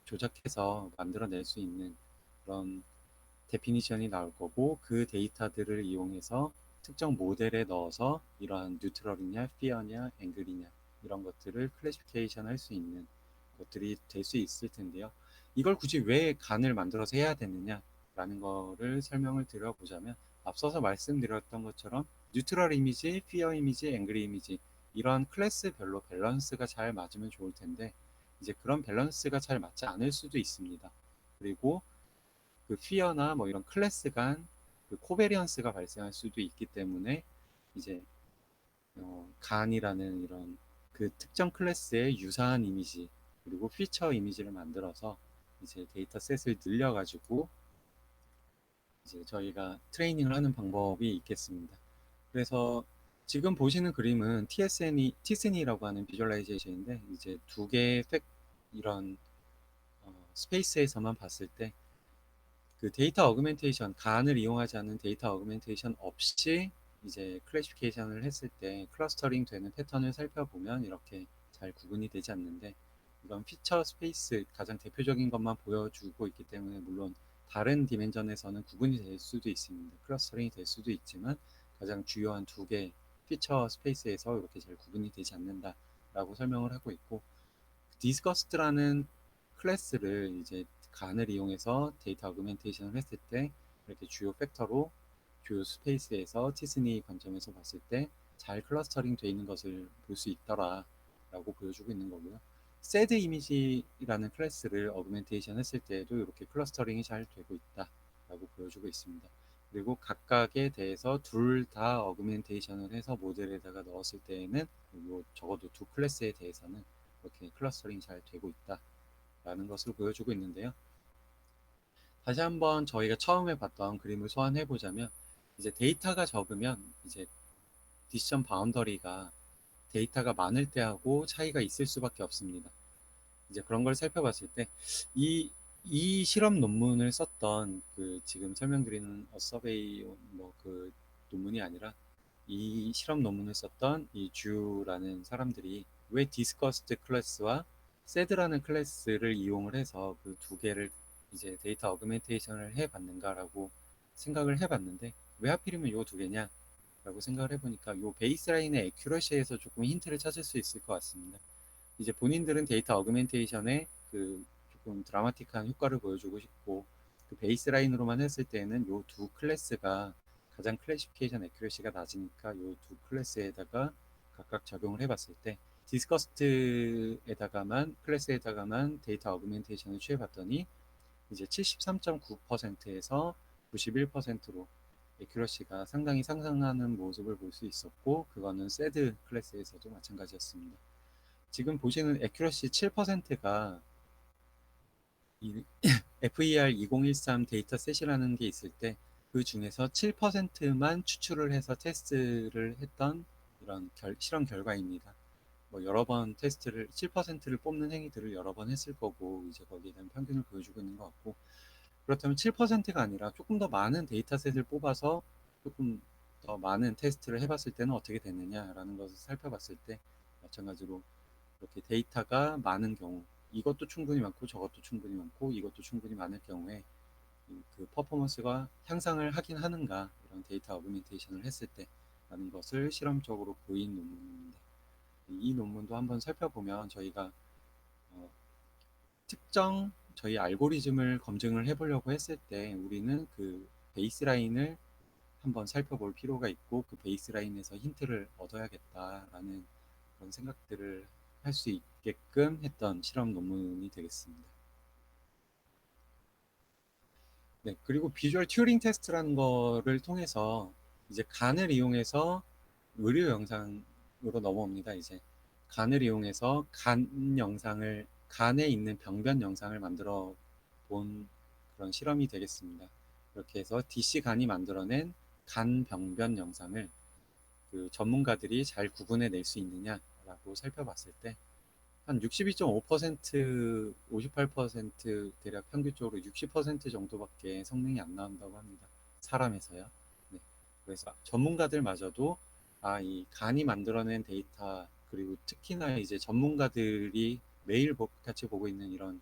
조작해서 만들어낼 수 있는 그런 데피니션이 나올 거고, 그 데이터들을 이용해서 특정 모델에 넣어서 이러한 뉴트럴이냐, 피어냐, 앵글이냐 이런 것들을 클래시피케이션 할 수 있는 것들이 될 수 있을 텐데요. 이걸 굳이 왜 간을 만들어서 해야 되느냐라는 거를 설명을 드려보자면, 앞서서 말씀드렸던 것처럼 뉴트럴 이미지, 피어 이미지, 앵글 이미지 이런 클래스별로 밸런스가 잘 맞으면 좋을 텐데, 이제 그런 밸런스가 잘 맞지 않을 수도 있습니다. 그리고 그 피어나 뭐 이런 클래스 간 그 코베리언스가 발생할 수도 있기 때문에 이제 간이라는 이런 그 특정 클래스의 유사한 이미지 그리고 피처 이미지를 만들어서 이제 데이터셋을 늘려가지고 이제 저희가 트레이닝을 하는 방법이 있겠습니다. 그래서 지금 보시는 그림은 TSN이라고 하는 비주얼라이제이션인데, 이제 두 개의 이런 스페이스에서만 봤을 때 그 데이터 어그멘테이션, 간을 이용하지 않는 데이터 어그멘테이션 없이 이제 클래시피케이션을 했을 때 클러스터링 되는 패턴을 살펴보면 이렇게 잘 구분이 되지 않는데, 이런 피처 스페이스 가장 대표적인 것만 보여주고 있기 때문에 물론 다른 디멘전에서는 구분이 될 수도 있습니다. 클러스터링이 될 수도 있지만 가장 주요한 두 개 피처 스페이스에서 이렇게 잘 구분이 되지 않는다라고 설명을 하고 있고, 디스커스트라는 클래스를 이제 간을 이용해서 데이터 어그멘테이션을 했을 때 이렇게 주요 팩터로 주요 스페이스에서 티스니 관점에서 봤을 때 잘 클러스터링 되어 있는 것을 볼 수 있더라 라고 보여주고 있는 거고요. 세드 이미지라는 클래스를 어그멘테이션 했을 때에도 이렇게 클러스터링이 잘 되고 있다 라고 보여주고 있습니다. 그리고 각각에 대해서 둘 다 어그멘테이션을 해서 모델에다가 넣었을 때에는 적어도 두 클래스에 대해서는 이렇게 클러스터링이 잘 되고 있다라는 것을 보여주고 있는데요. 다시 한번 저희가 처음에 봤던 그림을 소환해 보자면, 이제 데이터가 적으면 이제 디시전 바운더리가 데이터가 많을 때하고 차이가 있을 수밖에 없습니다. 이제 그런 걸 살펴봤을 때 이 이 실험 논문을 썼던 그 지금 설명드리는 서베이 뭐 그 논문이 아니라 이 실험 논문을 썼던 이 주라는 사람들이 왜 디스커스트 클래스와 세드라는 클래스를 이용을 해서 그 두 개를 이제 데이터 어그멘테이션을 해봤는가라고 생각을 해봤는데, 왜 하필이면 이 두 개냐 라고 생각을 해보니까 이 베이스라인의 에큐러시에서 조금 힌트를 찾을 수 있을 것 같습니다. 이제 본인들은 데이터 어그멘테이션에 그 조금 드라마틱한 효과를 보여주고 싶고, 그 베이스라인으로만 했을 때는 이 두 클래스가 가장 클래시피케이션 에큐러시가 낮으니까 이 두 클래스에다가 각각 적용을 해봤을 때 디스커스트에다가만 클래스에다가만 데이터 어그멘테이션을 취해봤더니 이제 73.9%에서 91%로 에큐러시가 상당히 상승하는 모습을 볼 수 있었고, 그거는 세드 클래스에서도 마찬가지였습니다. 지금 보시는 에큐러시 7%가 이 FER 2013 데이터셋이라는 게 있을 때 그 중에서 7%만 추출을 해서 테스트를 했던 이런 실험 결과입니다. 뭐 여러 번 테스트를 7%를 뽑는 행위들을 여러 번 했을 거고, 이제 거기에 대한 평균을 보여주고 있는 것 같고, 그렇다면 7%가 아니라 조금 더 많은 데이터셋을 뽑아서 조금 더 많은 테스트를 해봤을 때는 어떻게 되느냐라는 것을 살펴봤을 때 마찬가지로 이렇게 데이터가 많은 경우, 이것도 충분히 많고 저것도 충분히 많고 이것도 충분히 많을 경우에 그 퍼포먼스가 향상을 하긴 하는가, 이런 데이터 어그멘테이션을 했을 때라는 것을 실험적으로 보인 논문입니다. 이 논문도 한번 살펴보면 저희가 어, 특정 저희 알고리즘을 검증을 해보려고 했을 때 우리는 그 베이스라인을 한번 살펴볼 필요가 있고 그 베이스라인에서 힌트를 얻어야겠다라는 그런 생각들을 할 수 있게끔 했던 실험 논문이 되겠습니다. 네, 그리고 비주얼 튜링 테스트라는 거를 통해서 이제 간을 이용해서 의료 영상으로 넘어옵니다. 이제 간을 이용해서 간 영상을 간에 있는 병변 영상을 만들어 본 그런 실험이 되겠습니다. 이렇게 해서 DC 간이 만들어낸 간 병변 영상을 그 전문가들이 잘 구분해 낼 수 있느냐라고 살펴봤을 때 한 62.5%, 58% 대략 평균적으로 60% 정도밖에 성능이 안 나온다고 합니다. 사람에서요. 네. 그래서 전문가들마저도 이 간이 만들어낸 데이터 그리고 특히나 이제 전문가들이 매일 같이 보고 있는 이런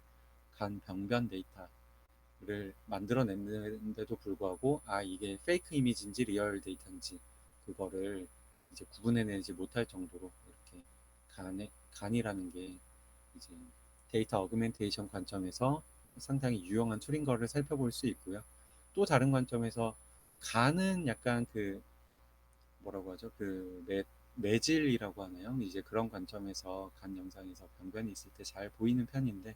간 병변 데이터를 만들어냈는데도 불구하고 이게 페이크 이미지인지 리얼 데이터인지 그거를 이제 구분해내지 못할 정도로 이렇게 간이라는 게 이제 데이터 어그멘테이션 관점에서 상당히 유용한 툴인 거를 살펴볼 수 있고요. 또 다른 관점에서 간은 약간 그 뭐라고 하죠? 그 매질이라고 하나요? 이제 그런 관점에서 간 영상에서 병변이 있을 때 잘 보이는 편인데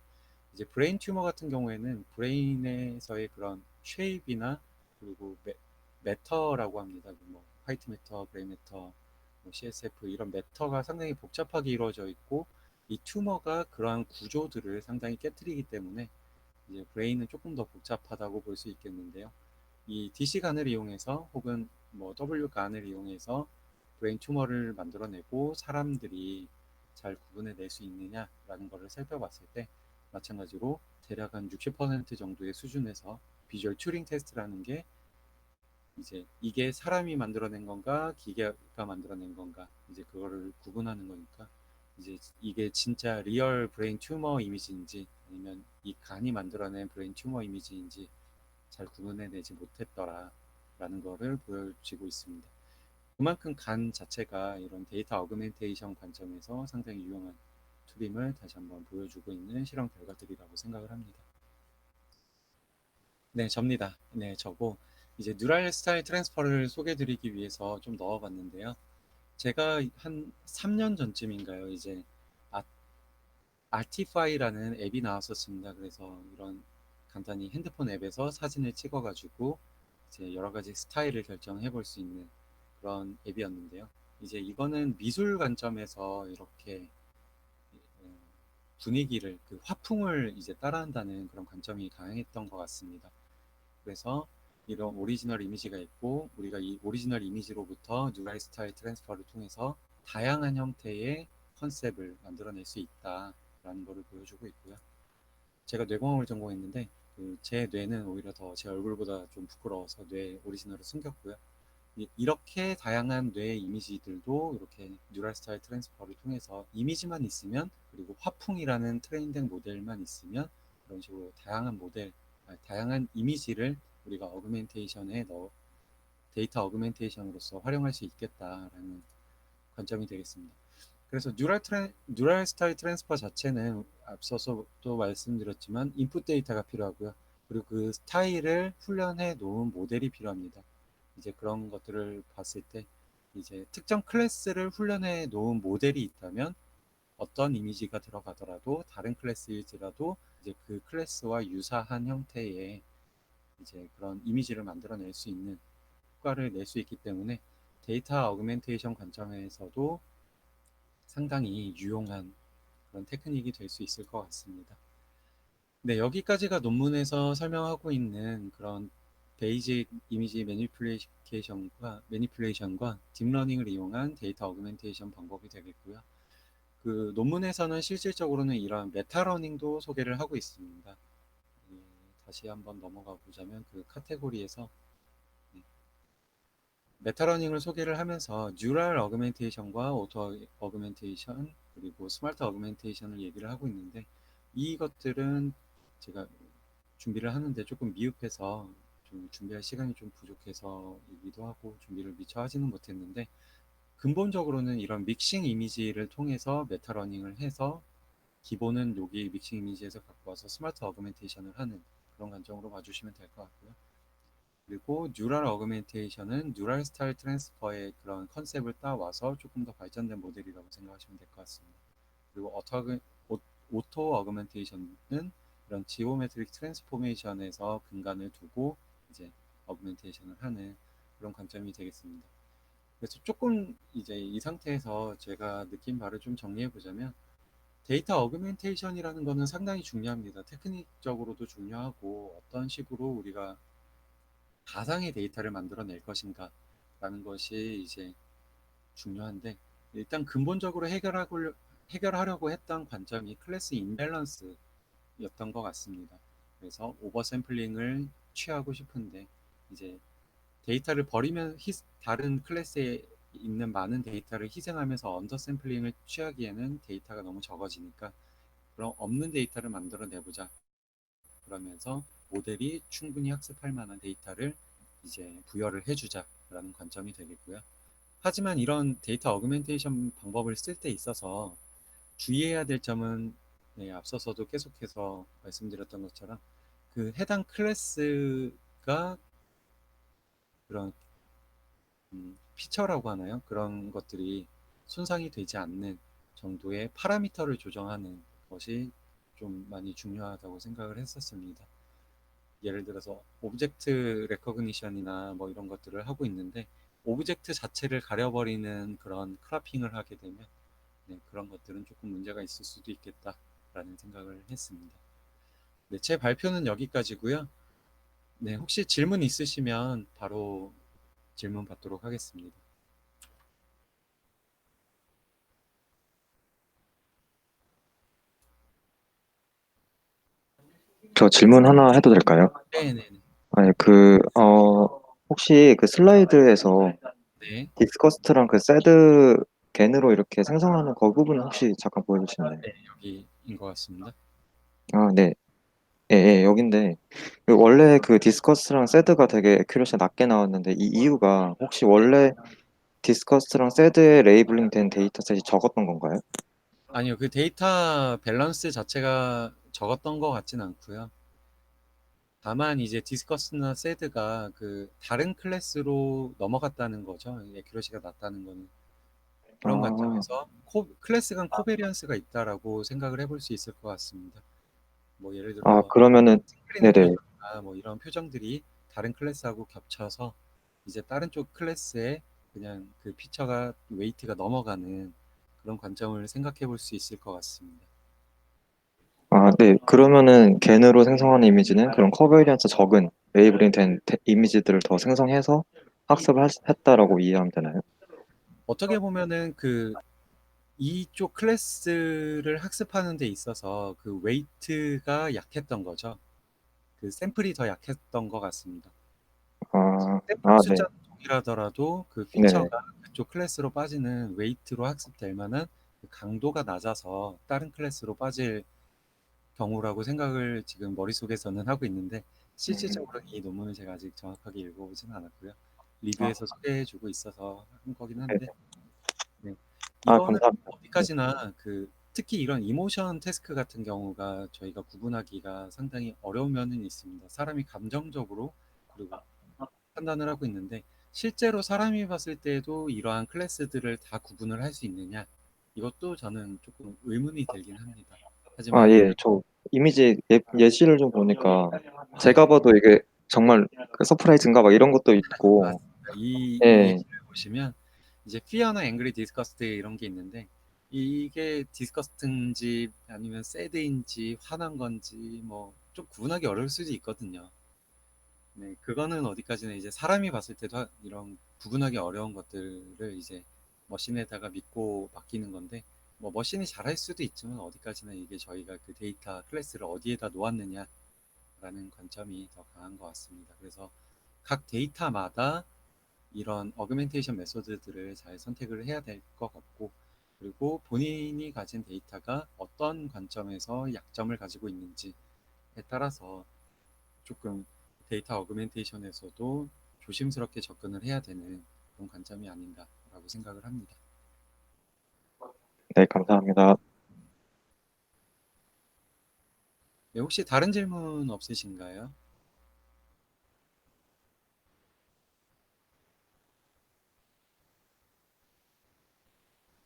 이제 브레인 튜머 같은 경우에는 브레인에서의 그런 쉐입이나 그리고 매터라고 합니다. 뭐 화이트 매터, 그레이 매터, 뭐 CSF 이런 매터가 상당히 복잡하게 이루어져 있고 이 튜머가 그러한 구조들을 상당히 깨뜨리기 때문에 이제 브레인은 조금 더 복잡하다고 볼 수 있겠는데요. 이 DC간을 이용해서 혹은 뭐 W간을 이용해서 브레인 튜머를 만들어내고 사람들이 잘 구분해낼 수 있느냐라는 것을 살펴봤을 때 마찬가지로 대략 한 60% 정도의 수준에서 비주얼 튜링 테스트라는 게 이제 이게 사람이 만들어낸 건가 기계가 만들어낸 건가 이제 그거를 구분하는 거니까 이제 이게 진짜 리얼 브레인 튜머 이미지인지 아니면 이 간이 만들어낸 브레인 튜머 이미지인지 잘 구분해내지 못했더라라는 거를 보여주고 있습니다. 그만큼 간 자체가 이런 데이터 어그멘테이션 관점에서 상당히 유용한 툴임을 다시 한번 보여주고 있는 실험 결과들이라고 생각을 합니다. 네, 접니다. 네, 저고 이제 뉴럴 스타일 트랜스퍼를 소개해드리기 위해서 좀 넣어봤는데요. 제가 한 3년 전쯤인가요? 이제 아, 아티파이라는 앱이 나왔었습니다. 그래서 이런 간단히 핸드폰 앱에서 사진을 찍어가지고 이제 여러 가지 스타일을 결정해 볼 수 있는 그런 앱이었는데요. 이제 이거는 미술 관점에서 이렇게 분위기를 그 화풍을 이제 따라한다는 그런 관점이 강했던 것 같습니다. 그래서 이런 오리지널 이미지가 있고 우리가 이 오리지널 이미지로부터 뉴랄 스타일 트랜스퍼를 통해서 다양한 형태의 컨셉을 만들어낼 수 있다라는 것을 보여주고 있고요. 제가 뇌공학을 전공했는데 그제 뇌는 오히려 더 제 얼굴보다 좀 부끄러워서 뇌 오리지널을 숨겼고요. 이렇게 다양한 뇌 이미지들도 이렇게 뉴럴 스타일 트랜스퍼를 통해서 이미지만 있으면 그리고 화풍이라는 트레인된 모델만 있으면 그런 식으로 다양한 다양한 이미지를 우리가 어그멘테이션에 데이터 어그멘테이션으로서 활용할 수 있겠다라는 관점이 되겠습니다. 그래서 뉴럴 스타일 트랜스퍼 자체는 앞서서도 말씀드렸지만 인풋 데이터가 필요하고요. 그리고 그 스타일을 훈련해 놓은 모델이 필요합니다. 이제 그런 것들을 봤을 때 이제 특정 클래스를 훈련해 놓은 모델이 있다면 어떤 이미지가 들어가더라도 다른 클래스일지라도 이제 그 클래스와 유사한 형태의 이제 그런 이미지를 만들어낼 수 있는 효과를 낼 수 있기 때문에 데이터 어그멘테이션 관점에서도 상당히 유용한 그런 테크닉이 될 수 있을 것 같습니다. 네, 여기까지가 논문에서 설명하고 있는 그런 베이직 이미지 매니플레이션과 딥러닝을 이용한 데이터 어그멘테이션 방법이 되겠고요. 그 논문에서는 실질적으로는 이런 메타러닝도 소개를 하고 있습니다. 다시 한번 넘어가 보자면 그 카테고리에서 메타러닝을 소개를 하면서 뉴럴 어그멘테이션과 오토 어그멘테이션 그리고 스마트 어그멘테이션을 얘기를 하고 있는데 이것들은 제가 준비를 하는데 조금 미흡해서 좀 준비할 시간이 좀 부족해서이기도 하고 준비를 미처 하지는 못했는데 근본적으로는 이런 믹싱 이미지를 통해서 메타러닝을 해서 기본은 여기 믹싱 이미지에서 갖고 와서 스마트 어그멘테이션을 하는 그런 관점으로 봐주시면 될 것 같고요. 그리고 뉴럴 어그멘테이션은 뉴럴 스타일 트랜스퍼의 그런 컨셉을 따와서 조금 더 발전된 모델이라고 생각하시면 될 것 같습니다. 그리고 오토 어그멘테이션은 이런 지오메트릭 트랜스포메이션에서 근간을 두고 이제 어그멘테이션을 하는 그런 관점이 되겠습니다. 그래서 조금 이제 이 상태에서 제가 느낀 바를 좀 정리해 보자면 데이터 어그멘테이션이라는 거는 상당히 중요합니다. 테크닉적으로도 중요하고 어떤 식으로 우리가 가상의 데이터를 만들어낼 것인가 라는 것이 이제 중요한데 일단 근본적으로 해결하려고 했던 관점이 클래스 임밸런스였던 것 같습니다. 그래서 오버샘플링을 취하고 싶은데 이제 데이터를 버리면 다른 클래스에 있는 많은 데이터를 희생하면서 언더샘플링을 취하기에는 데이터가 너무 적어지니까 그럼 없는 데이터를 만들어 내보자. 그러면서 모델이 충분히 학습할 만한 데이터를 이제 부여를 해주자라는 관점이 되겠고요. 하지만 이런 데이터 어그멘테이션 방법을 쓸 때 있어서 주의해야 될 점은 네, 앞서서도 계속해서 말씀드렸던 것처럼 그 해당 클래스가 그런 피처라고 하나요? 그런 것들이 손상이 되지 않는 정도의 파라미터를 조정하는 것이 좀 많이 중요하다고 생각을 했었습니다. 예를 들어서 오브젝트 레코그니션이나 뭐 이런 것들을 하고 있는데 오브젝트 자체를 가려버리는 그런 크라핑을 하게 되면 네, 그런 것들은 조금 문제가 있을 수도 있겠다라는 생각을 했습니다. 네, 제 발표는 여기까지고요. 네, 혹시 질문 있으시면 바로 질문 받도록 하겠습니다. 저 질문 하나 해도 될까요? 네네네. 아니, 혹시 그 슬라이드에서 네, 디스커스트랑 그 새드 겐으로 이렇게 생성하는 그 부분 혹시 잠깐 보여주시나요? 네, 여기인 것 같습니다. 아, 네. 예, 예, 여긴데, 그 원래 그 디스커스랑 새드가 되게 애큐러시 낮게 나왔는데, 이 이유가 혹시 원래 디스커스랑 새드에 레이블링 된 데이터셋이 적었던 건가요? 아니요, 그 데이터 밸런스 자체가 적었던 것 같진 않고요. 다만 이제 디스커스나 세드가 그 다른 클래스로 넘어갔다는 거죠. 애큐러시가 낮다는 거는. 그런 아, 관점에서 클래스 간 코베리언스가 있다라고 생각을 해볼 수 있을 것 같습니다. 뭐 예를 아, 들어 그러면은, 스크린의 네네. 표정이나 뭐 이런 표정들이 다른 클래스하고 겹쳐서 이제 다른 쪽 클래스에 그냥 그 피처가 웨이트가 넘어가는 그런 관점을 생각해 볼 수 있을 것 같습니다. 아, 네. 그러면은 겐으로 생성하는 이미지는 그런 커베리언스 적은 레이블링 된 이미지들을 더 생성해서 학습을 했다라고 이해하면 되나요? 어떻게 보면은 그 이쪽 클래스를 학습하는 데 있어서 그 웨이트가 약했던 거죠. 그 샘플이 더 약했던 것 같습니다. 아, 샘플 아, 네. 숫자는 동일하더라도 그 네네. 피처가 그쪽 클래스로 빠지는 웨이트로 학습될 만한 그 강도가 낮아서 다른 클래스로 빠질 경우라고 생각을 지금 머릿속에서는 하고 있는데 음, 실질적으로 이 논문을 제가 아직 정확하게 읽어보지는 않았고요. 아, 리뷰에서 소개해주고 있어서 한 거긴 네. 한데 네. 아, 이거는 감사합니다. 네. 어디까지나 그 특히 이런 이모션 태스크 같은 경우가 저희가 구분하기가 상당히 어려운 면은 있습니다. 사람이 감정적으로 그리고 판단을 하고 있는데 실제로 사람이 봤을 때도 이러한 클래스들을 다 구분을 할 수 있느냐 이것도 저는 조금 의문이 들긴 합니다. 아, 하지만 예. 저 이미지 예시를 좀 보니까 제가 네, 봐도 이게 정말 그 서프라이즈인가 막 이런 것도 있고, 맞습니다. 이 예. 예시를 보시면 이제 피어나 앵그리 디스커스트 이런 게 있는데 이게 디스커스트인지 아니면 새드인지 화난 건지 뭐 좀 구분하기 어려울 수도 있거든요. 네, 그거는 어디까지나 이제 사람이 봤을 때도 이런 구분하기 어려운 것들을 이제 머신에다가 믿고 맡기는 건데 뭐 머신이 잘할 수도 있지만 어디까지나 이게 저희가 그 데이터 클래스를 어디에다 놓았느냐라는 관점이 더 강한 것 같습니다. 그래서 각 데이터마다 이런 어그멘테이션 메소드들을 잘 선택을 해야 될 것 같고 그리고 본인이 가진 데이터가 어떤 관점에서 약점을 가지고 있는지에 따라서 조금 데이터 어그멘테이션에서도 조심스럽게 접근을 해야 되는 그런 관점이 아닌가라고 생각을 합니다. 네, 감사합니다. 네, 혹시 다른 질문 없으신가요?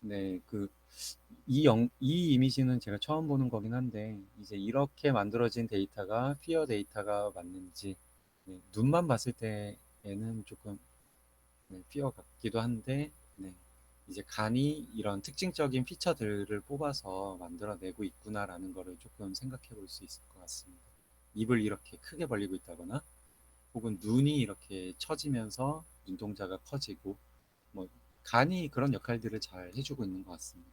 네, 이 이미지는 제가 처음 보는 거긴 한데, 이제 이렇게 만들어진 데이터가 피어 데이터가 맞는지, 네, 눈만 봤을 때에는 조금 네, 피어 같기도 한데, 네, 이제 간이 이런 특징적인 피처들을 뽑아서 만들어내고 있구나라는 거를 조금 생각해 볼 수 있을 것 같습니다. 입을 이렇게 크게 벌리고 있다거나, 혹은 눈이 이렇게 처지면서 눈동자가 커지고, 뭐 간이 그런 역할들을 잘 해주고 있는 것 같습니다.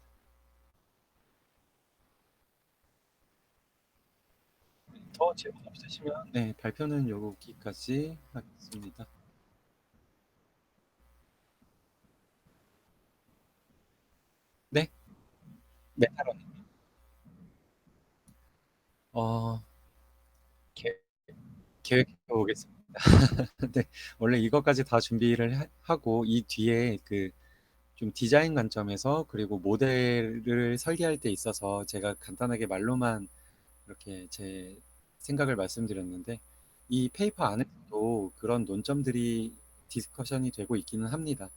더 질문 없으시면 네, 발표는 여기까지 하겠습니다. 네, 메타론. 어, 계- 계획해 보겠습니다. 네, 원래 이것까지 다 준비를 하고 이 뒤에 그 좀 디자인 관점에서 그리고 모델을 설계할 때 있어서 제가 간단하게 말로만 이렇게 제 생각을 말씀드렸는데 이 페이퍼 안에서도 그런 논점들이 디스커션이 되고 있기는 합니다.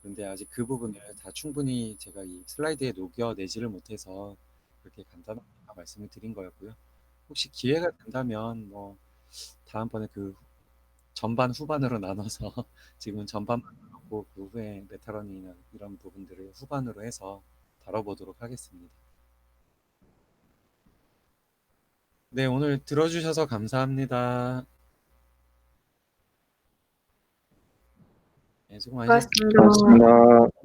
그런데 아직 그 부분을 다 충분히 제가 이 슬라이드에 녹여내지를 못해서 그렇게 간단하게 말씀을 드린 거였고요. 혹시 기회가 된다면 뭐 다음번에 그 전반 후반으로 나눠서 지금은 전반만 하고 그 후에 메타런이나 이런 부분들을 후반으로 해서 다뤄보도록 하겠습니다. 네, 오늘 들어주셔서 감사합니다. 네, 수고 많으셨습니다. 수고하셨습니다. 고맙습니다.